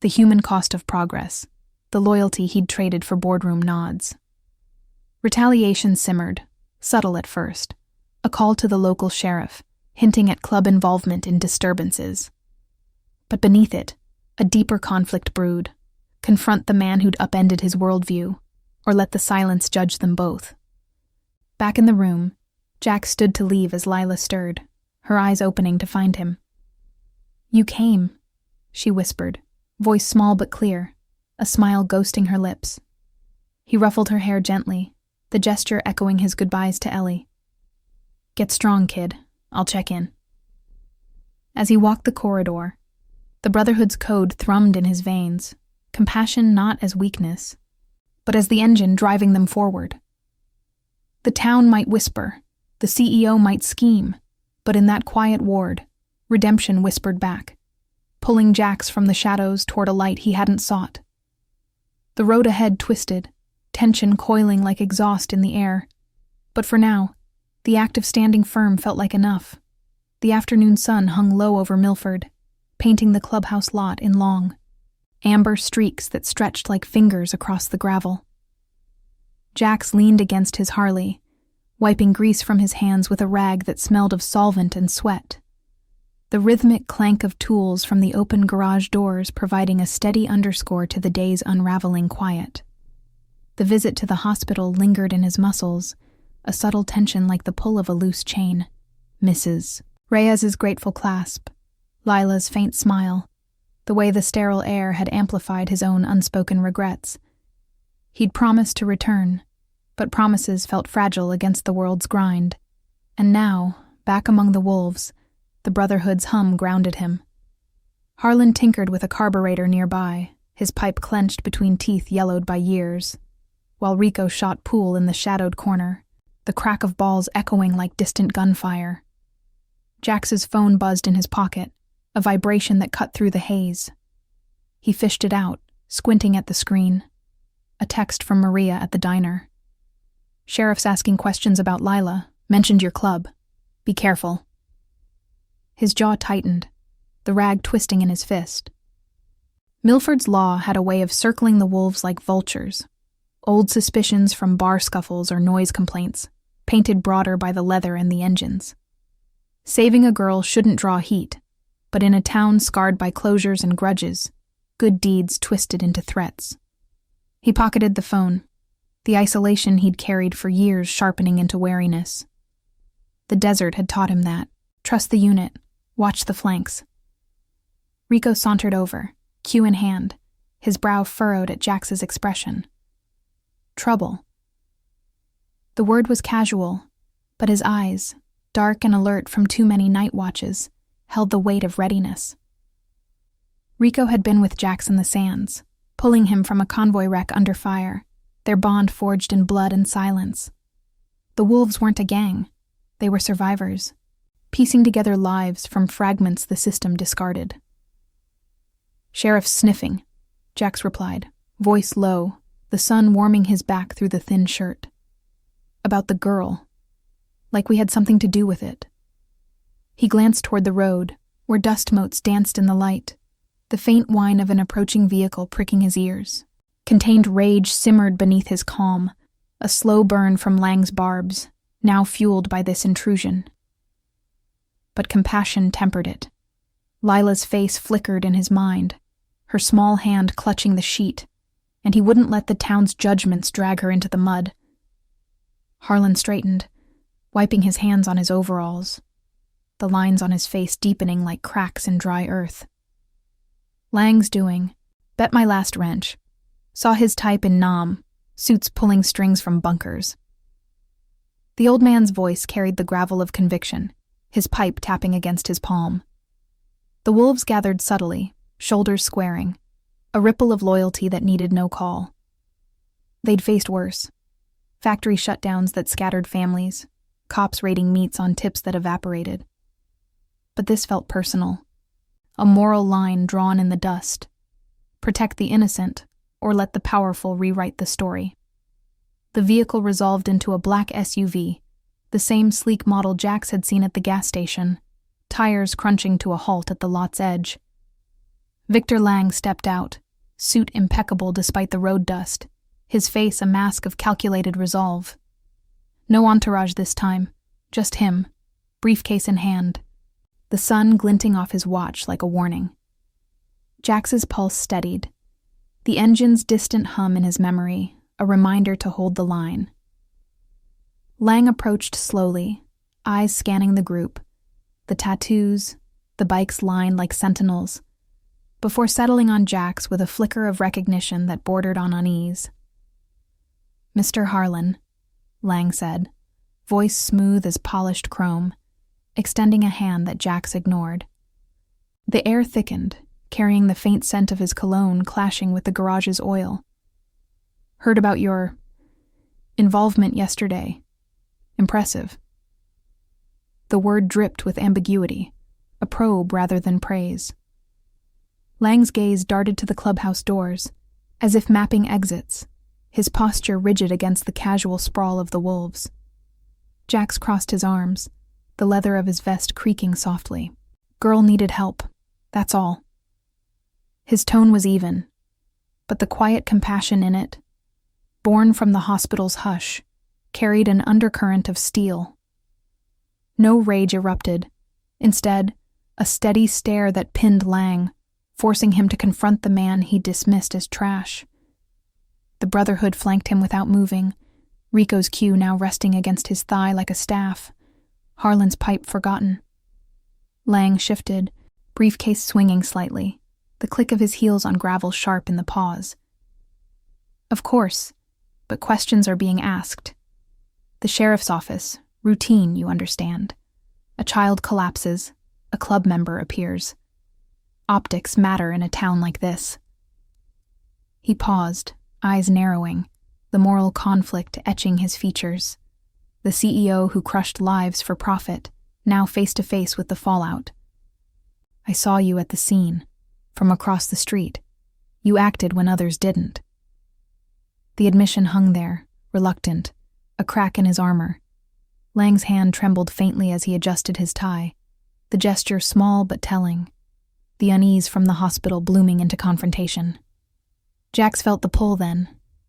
The human cost of progress, the loyalty he'd traded for boardroom nods. Retaliation simmered, subtle at first, a call to the local sheriff, hinting at club involvement in disturbances. But beneath it, a deeper conflict brewed. Confront the man who'd upended his worldview, or let the silence judge them both. Back in the room, Jack stood to leave as Lila stirred, her eyes opening to find him. "You came," she whispered, voice small but clear, a smile ghosting her lips. He ruffled her hair gently, the gesture echoing his goodbyes to Ellie. "Get strong, kid. I'll check in." As he walked the corridor, the Brotherhood's code thrummed in his veins, compassion not as weakness, but as the engine driving them forward. The town might whisper, the CEO might scheme, but in that quiet ward, redemption whispered back, pulling Jax from the shadows toward a light he hadn't sought. The road ahead twisted, tension coiling like exhaust in the air, but for now, the act of standing firm felt like enough. The afternoon sun hung low over Milford, painting the clubhouse lot in long, amber streaks that stretched like fingers across the gravel. Jax leaned against his Harley, wiping grease from his hands with a rag that smelled of solvent and sweat. The rhythmic clank of tools from the open garage doors providing a steady underscore to the day's unraveling quiet. The visit to the hospital lingered in his muscles, a subtle tension like the pull of a loose chain. Mrs. Reyes's grateful clasp, Lila's faint smile, the way the sterile air had amplified his own unspoken regrets. He'd promised to return, but promises felt fragile against the world's grind. And now, back among the wolves, the Brotherhood's hum grounded him. Harlan tinkered with a carburetor nearby, his pipe clenched between teeth yellowed by years, while Rico shot pool in the shadowed corner, the crack of balls echoing like distant gunfire. Jax's phone buzzed in his pocket, a vibration that cut through the haze. He fished it out, squinting at the screen. A text from Maria at the diner. "Sheriff's asking questions about Lila. Mentioned your club. Be careful." His jaw tightened, the rag twisting in his fist. Milford's law had a way of circling the wolves like vultures. Old suspicions from bar scuffles or noise complaints, painted broader by the leather and the engines. Saving a girl shouldn't draw heat, but in a town scarred by closures and grudges, good deeds twisted into threats. He pocketed the phone, the isolation he'd carried for years sharpening into wariness. The desert had taught him that. Trust the unit, watch the flanks. Rico sauntered over, cue in hand, his brow furrowed at Jax's expression. Trouble. The word was casual, but his eyes, dark and alert from too many night watches, held the weight of readiness. Rico had been with Jax in the sands, pulling him from a convoy wreck under fire, their bond forged in blood and silence. The wolves weren't a gang, they were survivors, piecing together lives from fragments the system discarded. "Sheriff's sniffing," Jax replied, voice low, the sun warming his back through the thin shirt. "About the girl. Like we had something to do with it." He glanced toward the road, where dust motes danced in the light, the faint whine of an approaching vehicle pricking his ears. Contained rage simmered beneath his calm, a slow burn from Lang's barbs, now fueled by this intrusion. But compassion tempered it. Lila's face flickered in his mind, her small hand clutching the sheet, and he wouldn't let the town's judgments drag her into the mud. Harlan straightened, wiping his hands on his overalls, the lines on his face deepening like cracks in dry earth. Lang's doing, bet my last wrench. Saw his type in Nam, suits pulling strings from bunkers. The old man's voice carried the gravel of conviction, his pipe tapping against his palm. The wolves gathered subtly, shoulders squaring, a ripple of loyalty that needed no call. They'd faced worse. Factory shutdowns that scattered families, cops raiding meats on tips that evaporated. But this felt personal. A moral line drawn in the dust. Protect the innocent, or let the powerful rewrite the story. The vehicle resolved into a black SUV, the same sleek model Jax had seen at the gas station, tires crunching to a halt at the lot's edge. Victor Lang stepped out, suit impeccable despite the road dust, his face a mask of calculated resolve. No entourage this time, just him, briefcase in hand, the sun glinting off his watch like a warning. Jax's pulse steadied, the engine's distant hum in his memory, a reminder to hold the line. Lang approached slowly, eyes scanning the group, the tattoos, the bikes lined like sentinels, before settling on Jax with a flicker of recognition that bordered on unease. "Mr. Harlan," Lang said, voice smooth as polished chrome, extending a hand that Jax ignored. The air thickened, carrying the faint scent of his cologne clashing with the garage's oil. "Heard about your involvement yesterday. Impressive." The word dripped with ambiguity, a probe rather than praise. Lang's gaze darted to the clubhouse doors, as if mapping exits, his posture rigid against the casual sprawl of the wolves. Jax crossed his arms, the leather of his vest creaking softly. "Girl needed help, that's all." His tone was even, but the quiet compassion in it, born from the hospital's hush, carried an undercurrent of steel. No rage erupted, instead, a steady stare that pinned Lang, forcing him to confront the man he dismissed as trash. The Brotherhood flanked him without moving, Rico's cue now resting against his thigh like a staff, Harlan's pipe forgotten. Lang shifted, briefcase swinging slightly, the click of his heels on gravel sharp in the pause. "Of course, but questions are being asked. The sheriff's office, routine, you understand. A child collapses, a club member appears. Optics matter in a town like this." He paused, eyes narrowing, the moral conflict etching his features. The CEO who crushed lives for profit, now face to face with the fallout. "I saw you at the scene, from across the street. You acted when others didn't." The admission hung there, reluctant, a crack in his armor. Lang's hand trembled faintly as he adjusted his tie, the gesture small but telling, the unease from the hospital blooming into confrontation. Jax felt the pull then,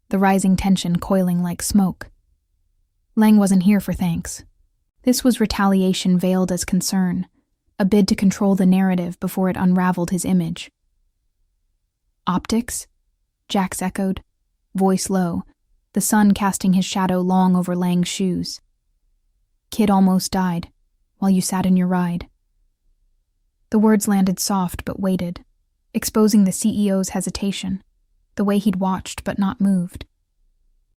the rising tension coiling like smoke. Lang wasn't here for thanks. This was retaliation veiled as concern, a bid to control the narrative before it unraveled his image. "Optics?" Jax echoed, voice low, the sun casting his shadow long over Lang's shoes. "Kid almost died, while you sat in your ride." The words landed soft but weighted, exposing the CEO's hesitation, the way he'd watched but not moved.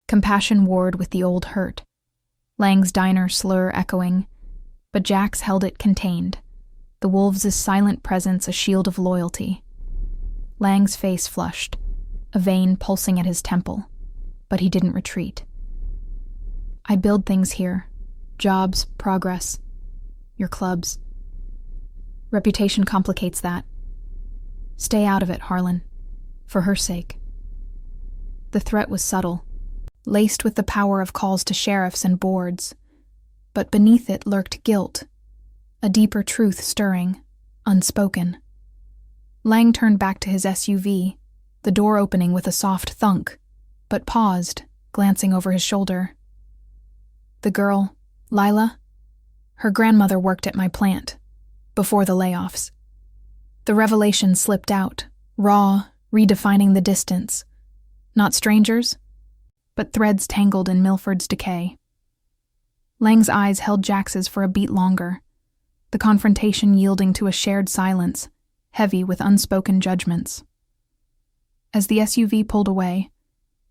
Compassion warred with the old hurt, Lang's diner slur echoing, but Jax held it contained, the wolves' silent presence a shield of loyalty. Lang's face flushed, a vein pulsing at his temple, but he didn't retreat. "I build things here, jobs, progress, your clubs. Reputation complicates that. Stay out of it, Harlan, for her sake." The threat was subtle, laced with the power of calls to sheriffs and boards, but beneath it lurked guilt, a deeper truth stirring, unspoken. Lang turned back to his SUV, the door opening with a soft thunk, but paused, glancing over his shoulder. "The girl, Lila? Her grandmother worked at my plant, before the layoffs." The revelation slipped out, raw, redefining the distance. Not strangers, but threads tangled in Milford's decay. Lang's eyes held Jax's for a beat longer, the confrontation yielding to a shared silence, heavy with unspoken judgments. As the SUV pulled away,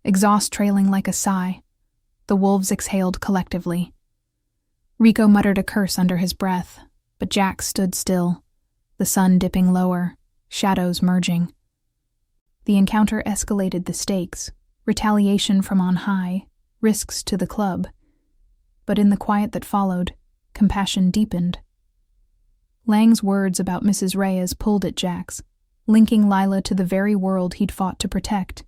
exhaust trailing like a sigh, the wolves exhaled collectively. Rico muttered a curse under his breath, but Jax stood still, the sun dipping lower, shadows merging. The encounter escalated the stakes, retaliation from on high, risks to the club. But in the quiet that followed, compassion deepened. Lang's words about Mrs. Reyes pulled at Jax, linking Lila to the very world he'd fought to protect.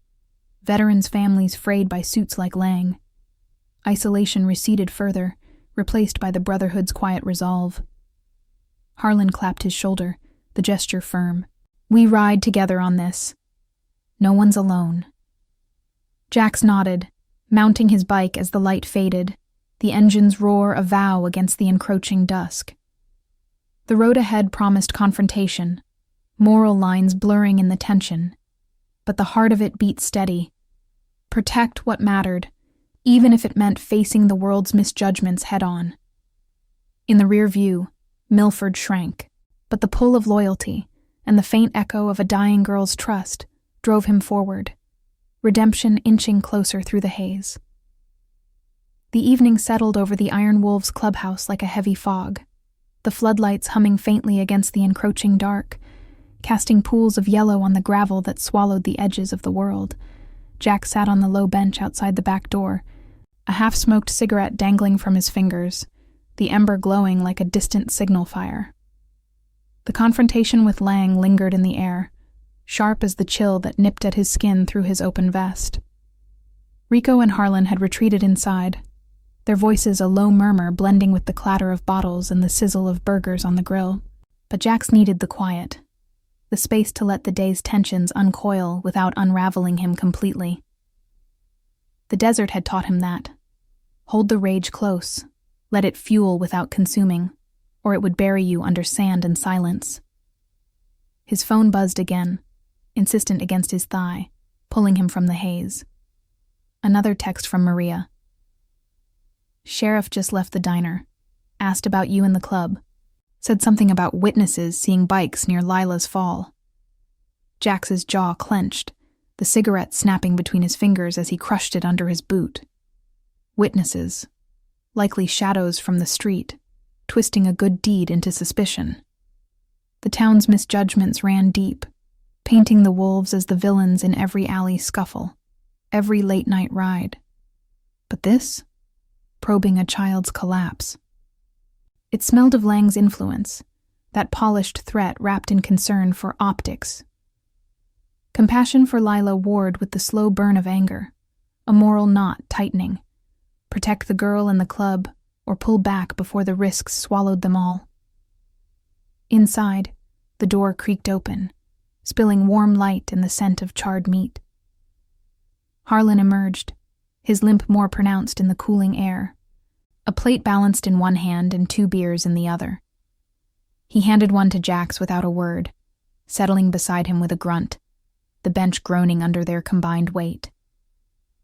Veterans' families frayed by suits like Lang. Isolation receded further, replaced by the Brotherhood's quiet resolve. Harlan clapped his shoulder, the gesture firm. We ride together on this. No one's alone. Jax nodded, mounting his bike as the light faded, the engine's roar a vow against the encroaching dusk. The road ahead promised confrontation, moral lines blurring in the tension, but the heart of it beat steady. Protect what mattered, even if it meant facing the world's misjudgments head-on. In the rear view, Milford shrank, but the pull of loyalty and the faint echo of a dying girl's trust drove him forward, redemption inching closer through the haze. The evening settled over the Iron Wolves clubhouse like a heavy fog, the floodlights humming faintly against the encroaching dark, casting pools of yellow on the gravel that swallowed the edges of the world. Jack sat on the low bench outside the back door, a half-smoked cigarette dangling from his fingers, the ember glowing like a distant signal fire. The confrontation with Lang lingered in the air, sharp as the chill that nipped at his skin through his open vest. Rico and Harlan had retreated inside, their voices a low murmur blending with the clatter of bottles and the sizzle of burgers on the grill. But Jax needed the quiet, the space to let the day's tensions uncoil without unraveling him completely. The desert had taught him that. Hold the rage close, let it fuel without consuming, or it would bury you under sand and silence. His phone buzzed again, insistent against his thigh, pulling him from the haze. Another text from Maria. Sheriff just left the diner, asked about you in the club, said something about witnesses seeing bikes near Lila's fall. Jax's jaw clenched, the cigarette snapping between his fingers as he crushed it under his boot. Witnesses, likely shadows from the street, twisting a good deed into suspicion. The town's misjudgments ran deep, painting the wolves as the villains in every alley scuffle, every late-night ride. But this? Probing a child's collapse. It smelled of Lang's influence, that polished threat wrapped in concern for optics. Compassion for Lila warred with the slow burn of anger, a moral knot tightening. Protect the girl and the club, or pull back before the risks swallowed them all. Inside, the door creaked open, spilling warm light and the scent of charred meat. Harlan emerged, his limp more pronounced in the cooling air, a plate balanced in one hand and 2 beers in the other. He handed one to Jax without a word, settling beside him with a grunt, the bench groaning under their combined weight.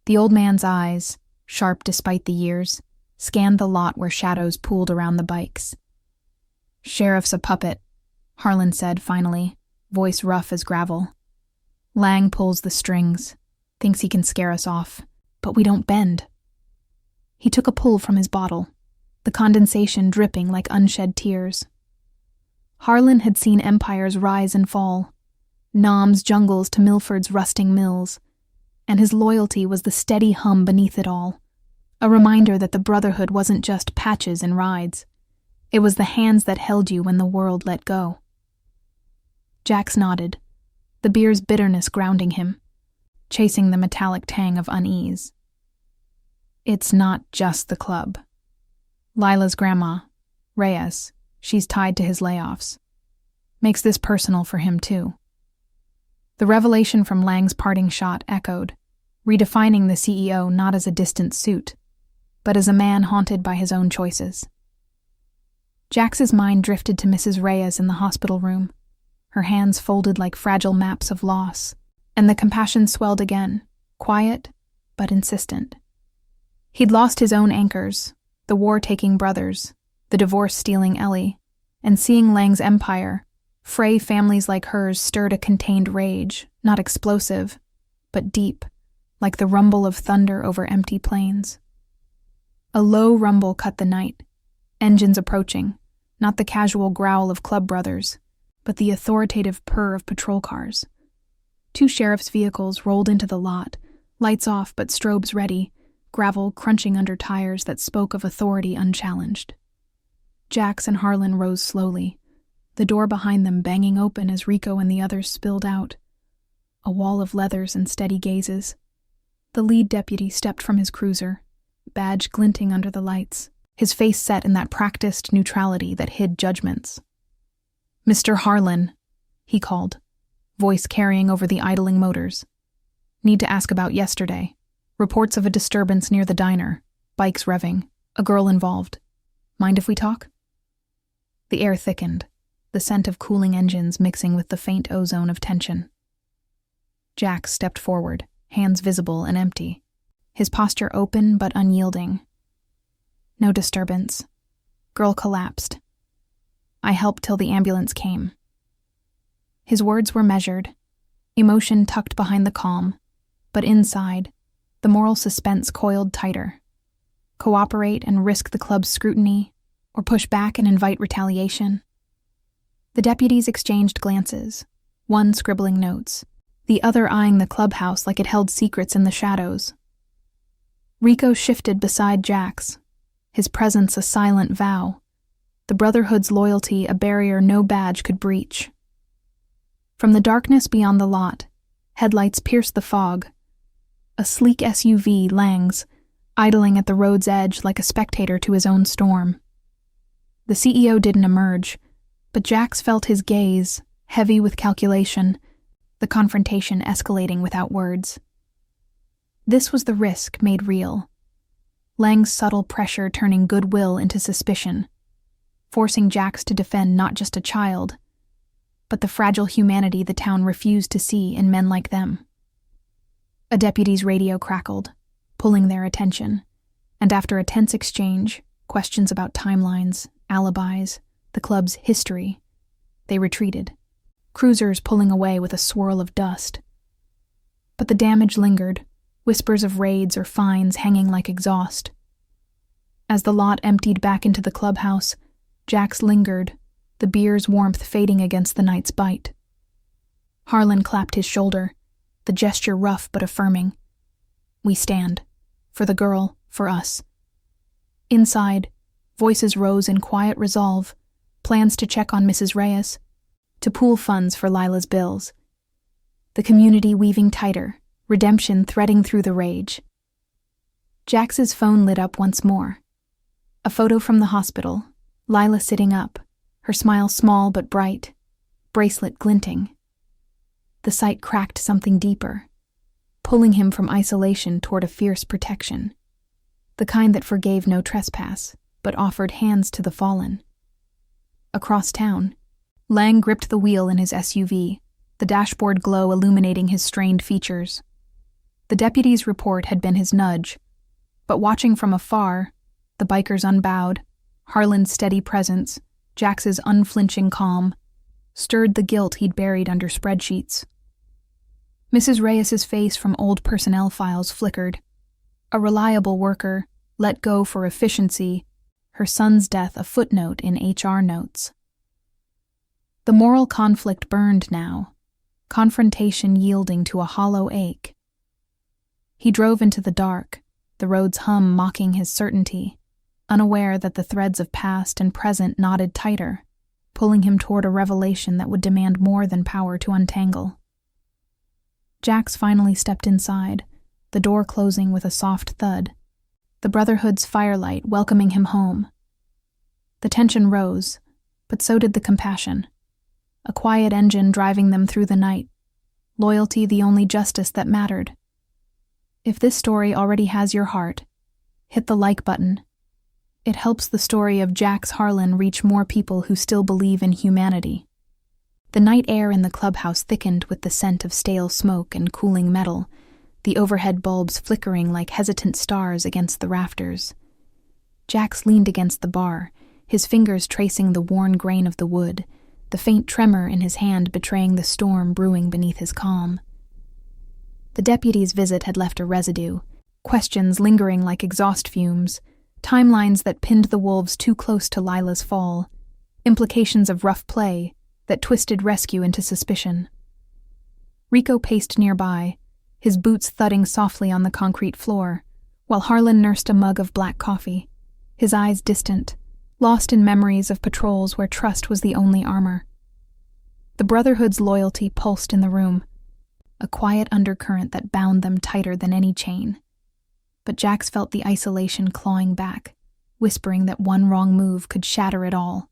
The old man's eyes, sharp despite the years, scanned the lot where shadows pooled around the bikes. Sheriff's a puppet, Harlan said finally, voice rough as gravel. Lang pulls the strings, thinks he can scare us off, but we don't bend. He took a pull from his bottle, the condensation dripping like unshed tears. Harlan had seen empires rise and fall, Nam's jungles to Milford's rusting mills, and his loyalty was the steady hum beneath it all, a reminder that the brotherhood wasn't just patches and rides. It was the hands that held you when the world let go. Jax nodded, the beer's bitterness grounding him, chasing the metallic tang of unease. It's not just the club. Lila's grandma, Reyes, she's tied to his layoffs. Makes this personal for him, too. The revelation from Lang's parting shot echoed, redefining the CEO not as a distant suit, but as a man haunted by his own choices. Jax's mind drifted to Mrs. Reyes in the hospital room, her hands folded like fragile maps of loss, and the compassion swelled again, quiet but insistent. He'd lost his own anchors, the war-taking brothers, the divorce-stealing Ellie, and seeing Lang's empire, fray families like hers stirred a contained rage, not explosive, but deep, like the rumble of thunder over empty plains. A low rumble cut the night, engines approaching, not the casual growl of club brothers, but the authoritative purr of patrol cars. 2 sheriff's vehicles rolled into the lot, lights off but strobes ready, gravel crunching under tires that spoke of authority unchallenged. Jax and Harlan rose slowly, the door behind them banging open as Rico and the others spilled out. A wall of leathers and steady gazes. The lead deputy stepped from his cruiser, badge glinting under the lights, his face set in that practiced neutrality that hid judgments. "Mr. Harlan," he called, voice carrying over the idling motors. Need to ask about yesterday. Reports of a disturbance near the diner. Bikes revving. A girl involved. Mind if we talk? The air thickened, the scent of cooling engines mixing with the faint ozone of tension. Jax stepped forward, hands visible and empty, his posture open but unyielding. No disturbance. Girl collapsed. I helped till the ambulance came. His words were measured, emotion tucked behind the calm, but inside, the moral suspense coiled tighter. Cooperate and risk the club's scrutiny, or push back and invite retaliation? The deputies exchanged glances, one scribbling notes, the other eyeing the clubhouse like it held secrets in the shadows. Rico shifted beside Jax, his presence a silent vow, the Brotherhood's loyalty a barrier no badge could breach. From the darkness beyond the lot, headlights pierced the fog. A sleek SUV, Lang's, idling at the road's edge like a spectator to his own storm. The CEO didn't emerge, but Jax felt his gaze, heavy with calculation, the confrontation escalating without words. This was the risk made real. Lang's subtle pressure turning goodwill into suspicion, forcing Jax to defend not just a child, but the fragile humanity the town refused to see in men like them. A deputy's radio crackled, pulling their attention, and after a tense exchange, questions about timelines, alibis, the club's history, they retreated, cruisers pulling away with a swirl of dust. But the damage lingered, whispers of raids or fines hanging like exhaust. As the lot emptied back into the clubhouse, Jax lingered, the beer's warmth fading against the night's bite. Harlan clapped his shoulder, the gesture rough but affirming. We stand. For the girl, for us. Inside, voices rose in quiet resolve, plans to check on Mrs. Reyes, to pool funds for Lila's bills. The community weaving tighter, redemption threading through the rage. Jax's phone lit up once more. A photo from the hospital, Lila sitting up, her smile small but bright, bracelet glinting. The sight cracked something deeper, pulling him from isolation toward a fierce protection, the kind that forgave no trespass, but offered hands to the fallen. Across town, Lang gripped the wheel in his SUV, the dashboard glow illuminating his strained features. The deputy's report had been his nudge, but watching from afar, the biker's unbowed, Harlan's steady presence, Jax's unflinching calm, stirred the guilt he'd buried under spreadsheets. Mrs. Reyes's face from old personnel files flickered. A reliable worker, let go for efficiency, her son's death a footnote in HR notes. The moral conflict burned now, confrontation yielding to a hollow ache. He drove into the dark, the road's hum mocking his certainty, unaware that the threads of past and present knotted tighter, pulling him toward a revelation that would demand more than power to untangle. Jax finally stepped inside, the door closing with a soft thud, the Brotherhood's firelight welcoming him home. The tension rose, but so did the compassion. A quiet engine driving them through the night, loyalty the only justice that mattered. If this story already has your heart, hit the like button. It helps the story of Jax Harlan reach more people who still believe in humanity. The night air in the clubhouse thickened with the scent of stale smoke and cooling metal, the overhead bulbs flickering like hesitant stars against the rafters. Jax leaned against the bar, his fingers tracing the worn grain of the wood, the faint tremor in his hand betraying the storm brewing beneath his calm. The deputy's visit had left a residue, questions lingering like exhaust fumes, timelines that pinned the wolves too close to Lila's fall, implications of rough play that twisted rescue into suspicion. Rico paced nearby, his boots thudding softly on the concrete floor, while Harlan nursed a mug of black coffee, his eyes distant, lost in memories of patrols where trust was the only armor. The Brotherhood's loyalty pulsed in the room, a quiet undercurrent that bound them tighter than any chain. But Jax felt the isolation clawing back, whispering that one wrong move could shatter it all.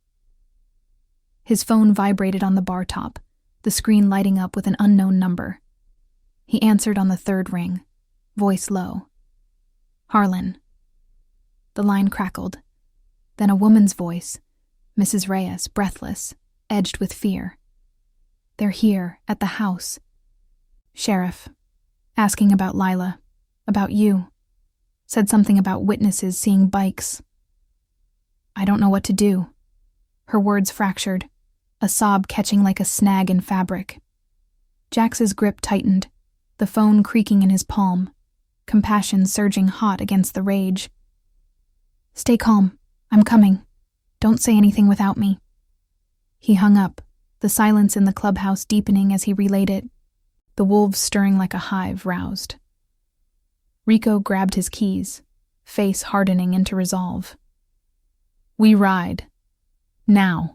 His phone vibrated on the bar top, the screen lighting up with an unknown number. He answered on the third ring, voice low. "Harlan." The line crackled. Then a woman's voice, Mrs. Reyes, breathless, edged with fear. "They're here, at the house. Sheriff, asking about Lila, about you. Said something about witnesses seeing bikes. I don't know what to do." Her words fractured, a sob catching like a snag in fabric. Jax's grip tightened, the phone creaking in his palm, compassion surging hot against the rage. "Stay calm. I'm coming. Don't say anything without me." He hung up, the silence in the clubhouse deepening as he relayed it, the wolves stirring like a hive roused. Rico grabbed his keys, face hardening into resolve. "We ride. Now."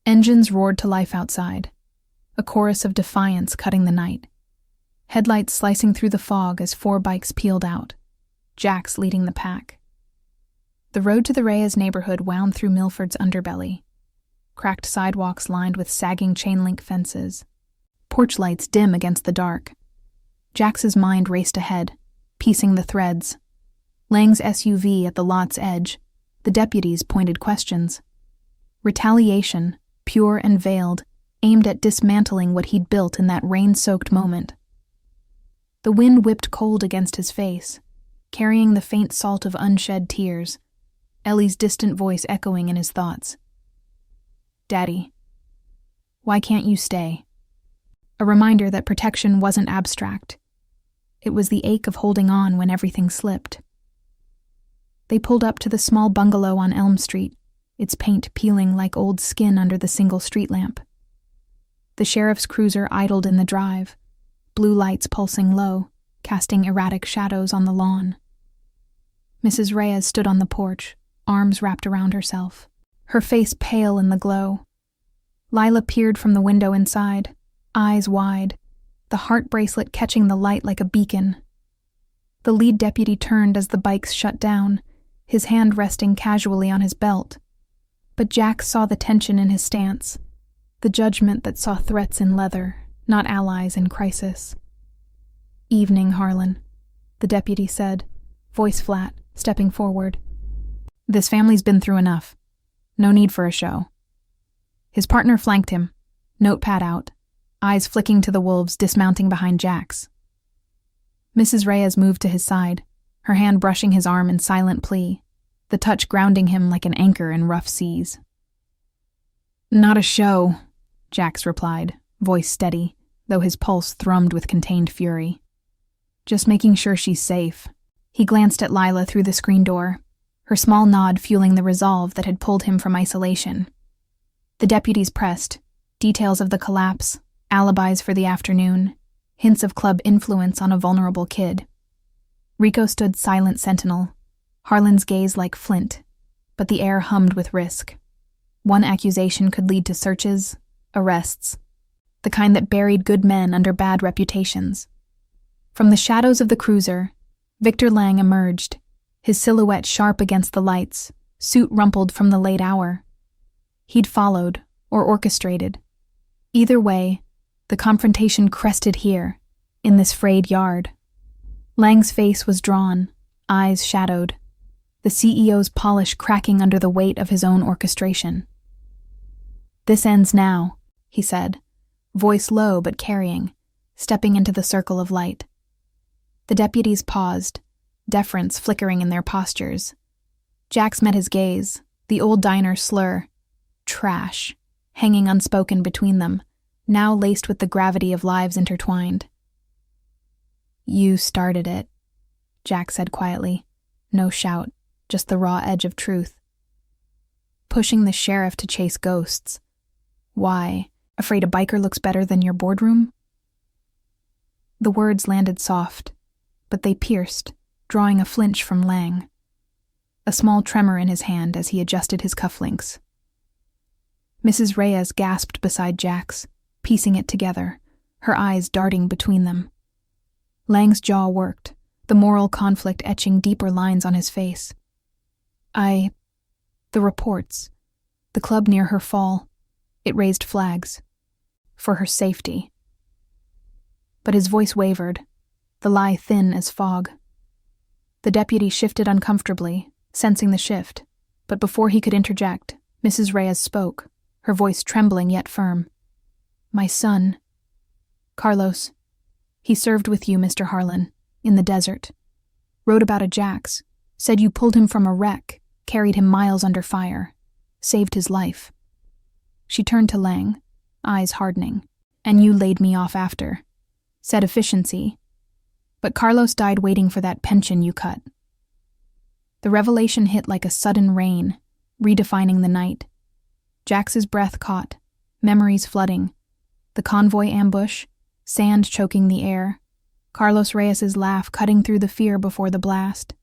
Engines roared to life outside, a chorus of defiance cutting the night. Headlights slicing through the fog as 4 bikes peeled out, Jax leading the pack. The road to the Reyes neighborhood wound through Milford's underbelly. Cracked sidewalks lined with sagging chain-link fences. Porch lights dim against the dark. Jax's mind raced ahead, piecing the threads. Lang's SUV at the lot's edge, the deputies pointed questions. Retaliation, pure and veiled, aimed at dismantling what he'd built in that rain-soaked moment. The wind whipped cold against his face, carrying the faint salt of unshed tears, Ellie's distant voice echoing in his thoughts. "Daddy, why can't you stay?" A reminder that protection wasn't abstract. It was the ache of holding on when everything slipped. They pulled up to the small bungalow on Elm Street, its paint peeling like old skin under the single street lamp. The sheriff's cruiser idled in the drive, blue lights pulsing low, casting erratic shadows on the lawn. Mrs. Reyes stood on the porch, arms wrapped around herself, her face pale in the glow. Lila peered from the window inside, eyes wide, the heart bracelet catching the light like a beacon. The lead deputy turned as the bikes shut down, his hand resting casually on his belt. But Jax saw the tension in his stance, the judgment that saw threats in leather, not allies in crisis. "Evening, Harlan," the deputy said, voice flat, stepping forward. "This family's been through enough. No need for a show." His partner flanked him, notepad out, eyes flicking to the wolves dismounting behind Jax. Mrs. Reyes moved to his side, her hand brushing his arm in silent plea, the touch grounding him like an anchor in rough seas. "Not a show," Jax replied, voice steady, though his pulse thrummed with contained fury. "Just making sure she's safe." He glanced at Lila through the screen door, her small nod fueling the resolve that had pulled him from isolation. The deputies pressed, details of the collapse, alibis for the afternoon, hints of club influence on a vulnerable kid. Rico stood silent sentinel, Harlan's gaze like flint, but the air hummed with risk. One accusation could lead to searches, arrests, the kind that buried good men under bad reputations. From the shadows of the cruiser, Victor Lang emerged, his silhouette sharp against the lights, suit rumpled from the late hour. He'd followed, or orchestrated. Either way, the confrontation crested here, in this frayed yard. Lang's face was drawn, eyes shadowed, the CEO's polish cracking under the weight of his own orchestration. "This ends now," he said, voice low but carrying, stepping into the circle of light. The deputies paused, deference flickering in their postures. Jax met his gaze, the old diner slur, trash, hanging unspoken between them, now laced with the gravity of lives intertwined. "You started it," Jax said quietly, no shout, just the raw edge of truth. "Pushing the sheriff to chase ghosts. Why, afraid a biker looks better than your boardroom?" The words landed soft, but they pierced, drawing a flinch from Lang. A small tremor in his hand as he adjusted his cufflinks. Mrs. Reyes gasped beside Jax, piecing it together, her eyes darting between them. Lang's jaw worked, the moral conflict etching deeper lines on his face. The reports. The club near her fall. It raised flags. for her safety. But his voice wavered, the lie thin as fog. The deputy shifted uncomfortably, sensing the shift, but before he could interject, Mrs. Reyes spoke, her voice trembling yet firm. "My son, Carlos, he served with you, Mr. Harlan, in the desert. Wrote about a Jax, said you pulled him from a wreck, carried him miles under fire, saved his life." She turned to Lang, eyes hardening. "And you laid me off after. Said efficiency. But Carlos died waiting for that pension you cut." The revelation hit like a sudden rain, redefining the night. Jax's breath caught, memories flooding. The convoy ambush, sand choking the air, Carlos Reyes's laugh cutting through the fear before the blast.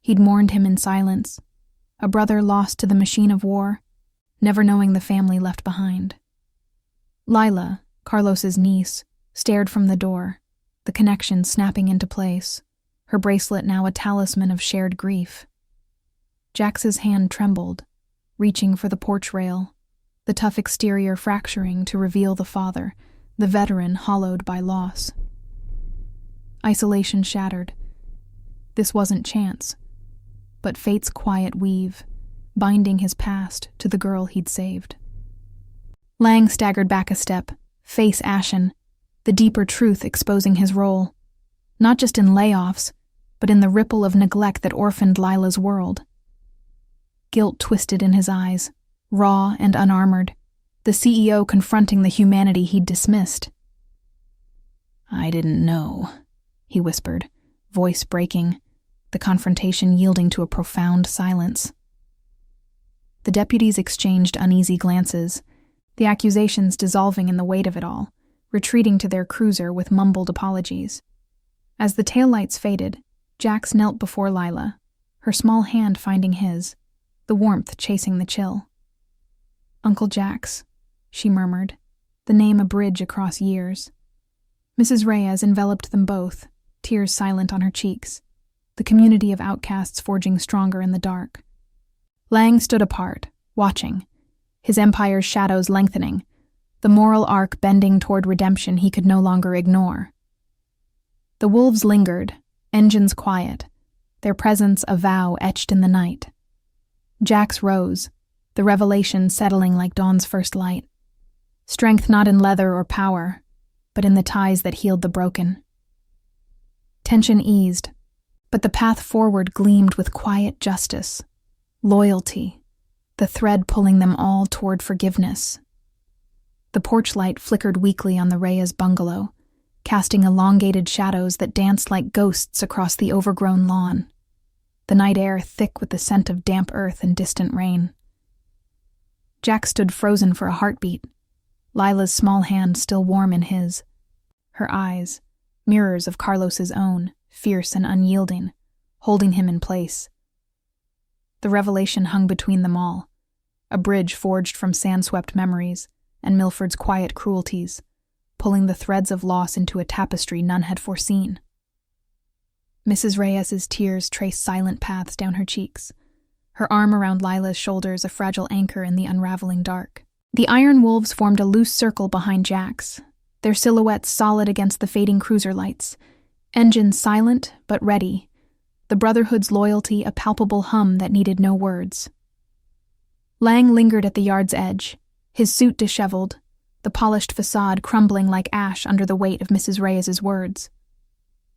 He'd mourned him in silence, a brother lost to the machine of war, never knowing the family left behind. Lila, Carlos's niece, stared from the door, the connection snapping into place, her bracelet now a talisman of shared grief. Jax's hand trembled, reaching for the porch rail, the tough exterior fracturing to reveal the father, the veteran hollowed by loss. Isolation shattered. This wasn't chance, but fate's quiet weave, binding his past to the girl he'd saved. Lang staggered back a step, face ashen, the deeper truth exposing his role, not just in layoffs, but in the ripple of neglect that orphaned Lila's world. Guilt twisted in his eyes, raw and unarmored, the CEO confronting the humanity he'd dismissed. "I didn't know," he whispered, voice breaking, the confrontation yielding to a profound silence. The deputies exchanged uneasy glances, the accusations dissolving in the weight of it all, retreating to their cruiser with mumbled apologies. As the taillights faded, Jax knelt before Lila, her small hand finding his, the warmth chasing the chill. "Uncle Jax," she murmured, the name a bridge across years. Mrs. Reyes enveloped them both, tears silent on her cheeks, the community of outcasts forging stronger in the dark. Lang stood apart, watching, his empire's shadows lengthening, the moral arc bending toward redemption he could no longer ignore. The wolves lingered, engines quiet, their presence a vow etched in the night. Jax rose, the revelation settling like dawn's first light. Strength not in leather or power, but in the ties that healed the broken. Tension eased, but the path forward gleamed with quiet justice, loyalty, the thread pulling them all toward forgiveness. The porch light flickered weakly on the Reyes bungalow, casting elongated shadows that danced like ghosts across the overgrown lawn, the night air thick with the scent of damp earth and distant rain. Jack stood frozen for a heartbeat, Lila's small hand still warm in his. Her eyes, mirrors of Carlos's own, fierce and unyielding, holding him in place. The revelation hung between them all, a bridge forged from sand-swept memories and Milford's quiet cruelties, pulling the threads of loss into a tapestry none had foreseen. Mrs. Reyes's tears traced silent paths down her cheeks, her arm around Lila's shoulders a fragile anchor in the unraveling dark. The iron wolves formed a loose circle behind Jack's, their silhouettes solid against the fading cruiser lights, engines silent but ready, the Brotherhood's loyalty a palpable hum that needed no words. Lang lingered at the yard's edge, his suit disheveled, the polished facade crumbling like ash under the weight of Mrs. Reyes's words.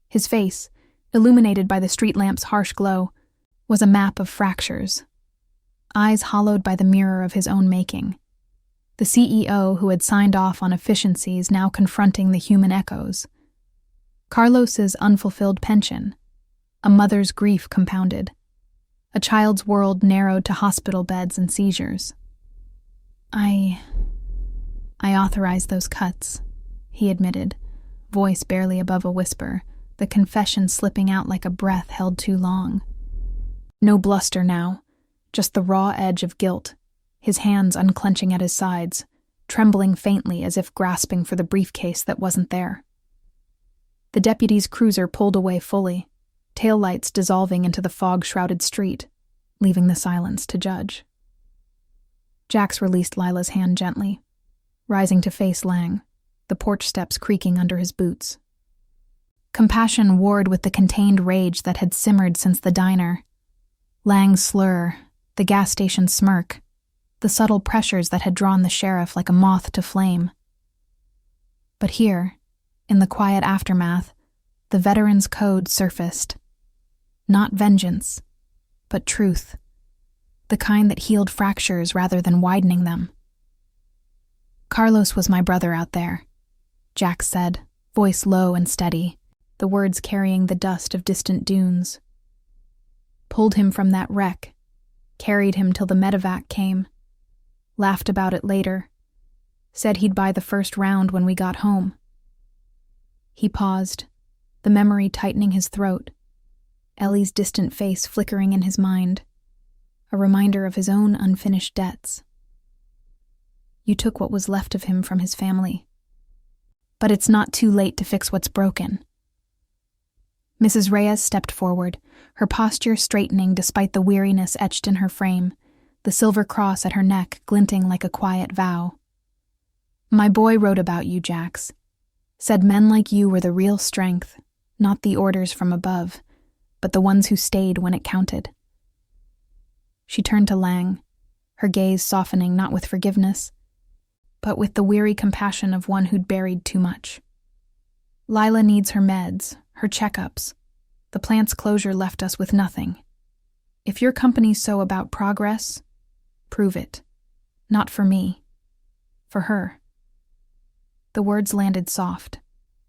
His face, illuminated by the street lamp's harsh glow, was a map of fractures, eyes hollowed by the mirror of his own making. The CEO who had signed off on efficiencies now confronting the human echoes. Carlos's unfulfilled pension, a mother's grief compounded, a child's world narrowed to hospital beds and seizures. I authorized those cuts, he admitted, voice barely above a whisper, the confession slipping out like a breath held too long. No bluster now, just the raw edge of guilt, his hands unclenching at his sides, trembling faintly as if grasping for the briefcase that wasn't there. The deputy's cruiser pulled away fully, taillights dissolving into the fog-shrouded street, leaving the silence to judge. Jax released Lila's hand gently. rising to face Lang, the porch steps creaking under his boots. Compassion warred with the contained rage that had simmered since the diner. Lang's slur, the gas station smirk, the subtle pressures that had drawn the sheriff like a moth to flame. But here, in the quiet aftermath, the veteran's code surfaced. Not vengeance, but truth, the kind that healed fractures rather than widening them. "Carlos was my brother out there," Jack said, voice low and steady, the words carrying the dust of distant dunes. "Pulled him from that wreck, carried him till the medevac came, laughed about it later, said he'd buy the first round when we got home." He paused, the memory tightening his throat, Ellie's distant face flickering in his mind, a reminder of his own unfinished debts. "You took what was left of him from his family. But it's not too late to fix what's broken." Mrs. Reyes stepped forward, her posture straightening despite the weariness etched in her frame, the silver cross at her neck glinting like a quiet vow. "My boy wrote about you, Jax. Said men like you were the real strength, not the orders from above, but the ones who stayed when it counted." She turned to Lang, her gaze softening not with forgiveness, but with the weary compassion of one who'd buried too much. "Lila needs her meds, her checkups. The plant's closure left us with nothing. If your company's so about progress, prove it. Not for me. For her." The words landed soft,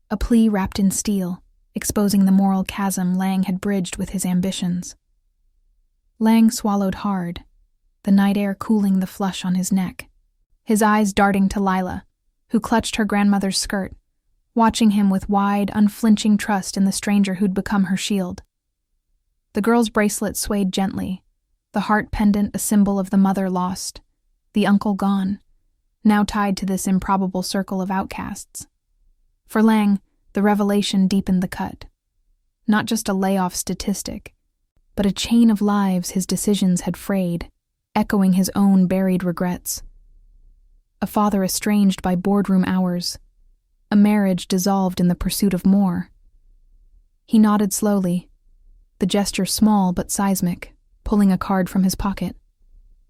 a plea wrapped in steel, exposing the moral chasm Lang had bridged with his ambitions. Lang swallowed hard, the night air cooling the flush on his neck, his eyes darting to Lila, who clutched her grandmother's skirt, watching him with wide, unflinching trust in the stranger who'd become her shield. The girl's bracelet swayed gently, the heart pendant a symbol of the mother lost, the uncle gone, now tied to this improbable circle of outcasts. For Lang, the revelation deepened the cut. Not just a layoff statistic, but a chain of lives his decisions had frayed, echoing his own buried regrets. A father estranged by boardroom hours, a marriage dissolved in the pursuit of more. He nodded slowly, the gesture small but seismic, pulling a card from his pocket.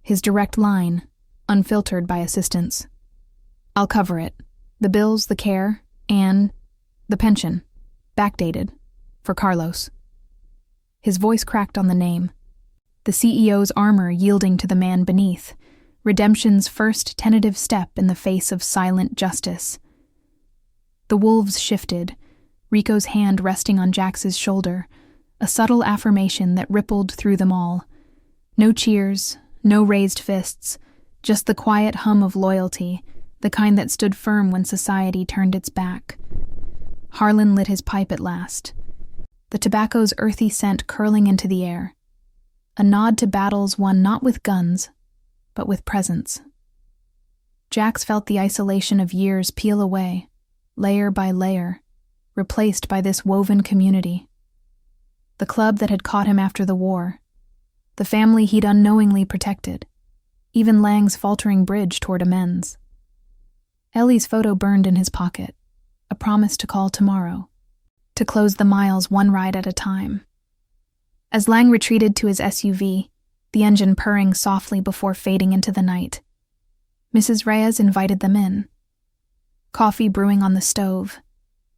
His direct line, unfiltered by assistance. "I'll cover it. The bills, the care, and the pension. Backdated. For Carlos." His voice cracked on the name, the CEO's armor yielding to the man beneath, redemption's first tentative step in the face of silent justice. The wolves shifted, Rico's hand resting on Jax's shoulder, a subtle affirmation that rippled through them all. No cheers, no raised fists, just the quiet hum of loyalty, the kind that stood firm when society turned its back. Harlan lit his pipe at last, the tobacco's earthy scent curling into the air, a nod to battles won not with guns, but with presence. Jax felt the isolation of years peel away, layer by layer, replaced by this woven community. The club that had caught him after the war, the family he'd unknowingly protected, even Lang's faltering bridge toward amends. Ellie's photo burned in his pocket, a promise to call tomorrow, to close the miles one ride at a time. As Lang retreated to his SUV, the engine purring softly before fading into the night, Mrs. Reyes invited them in. Coffee brewing on the stove,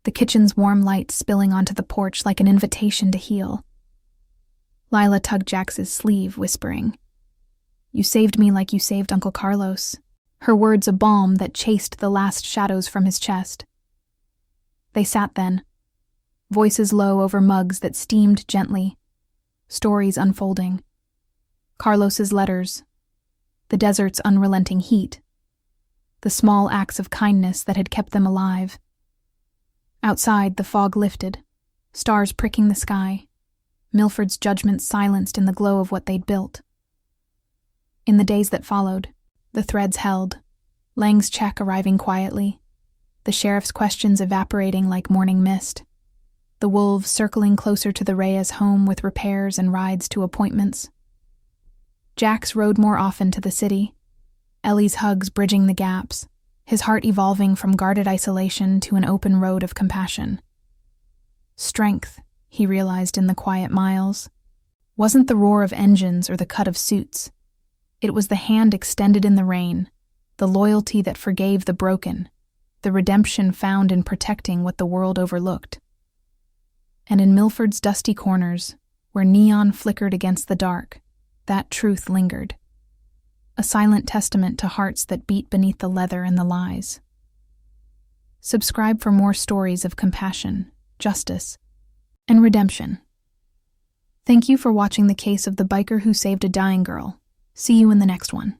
the kitchen's warm light spilling onto the porch like an invitation to heal. Lila tugged Jax's sleeve, whispering, "You saved me like you saved Uncle Carlos," her words a balm that chased the last shadows from his chest. They sat then, voices low over mugs that steamed gently, stories unfolding. Carlos's letters, the desert's unrelenting heat, the small acts of kindness that had kept them alive. Outside, the fog lifted, stars pricking the sky, Milford's judgment silenced in the glow of what they'd built. In the days that followed, the threads held, Lang's check arriving quietly, the sheriff's questions evaporating like morning mist, the wolves circling closer to the Reyes home with repairs and rides to appointments. Jax rode more often to the city, Ellie's hugs bridging the gaps, his heart evolving from guarded isolation to an open road of compassion. Strength, he realized in the quiet miles, wasn't the roar of engines or the cut of suits. It was the hand extended in the rain, the loyalty that forgave the broken, the redemption found in protecting what the world overlooked. And in Milford's dusty corners, where neon flickered against the dark, that truth lingered. A silent testament to hearts that beat beneath the leather and the lies. Subscribe for more stories of compassion, justice, and redemption. Thank you for watching the case of the biker who saved a dying girl. See you in the next one.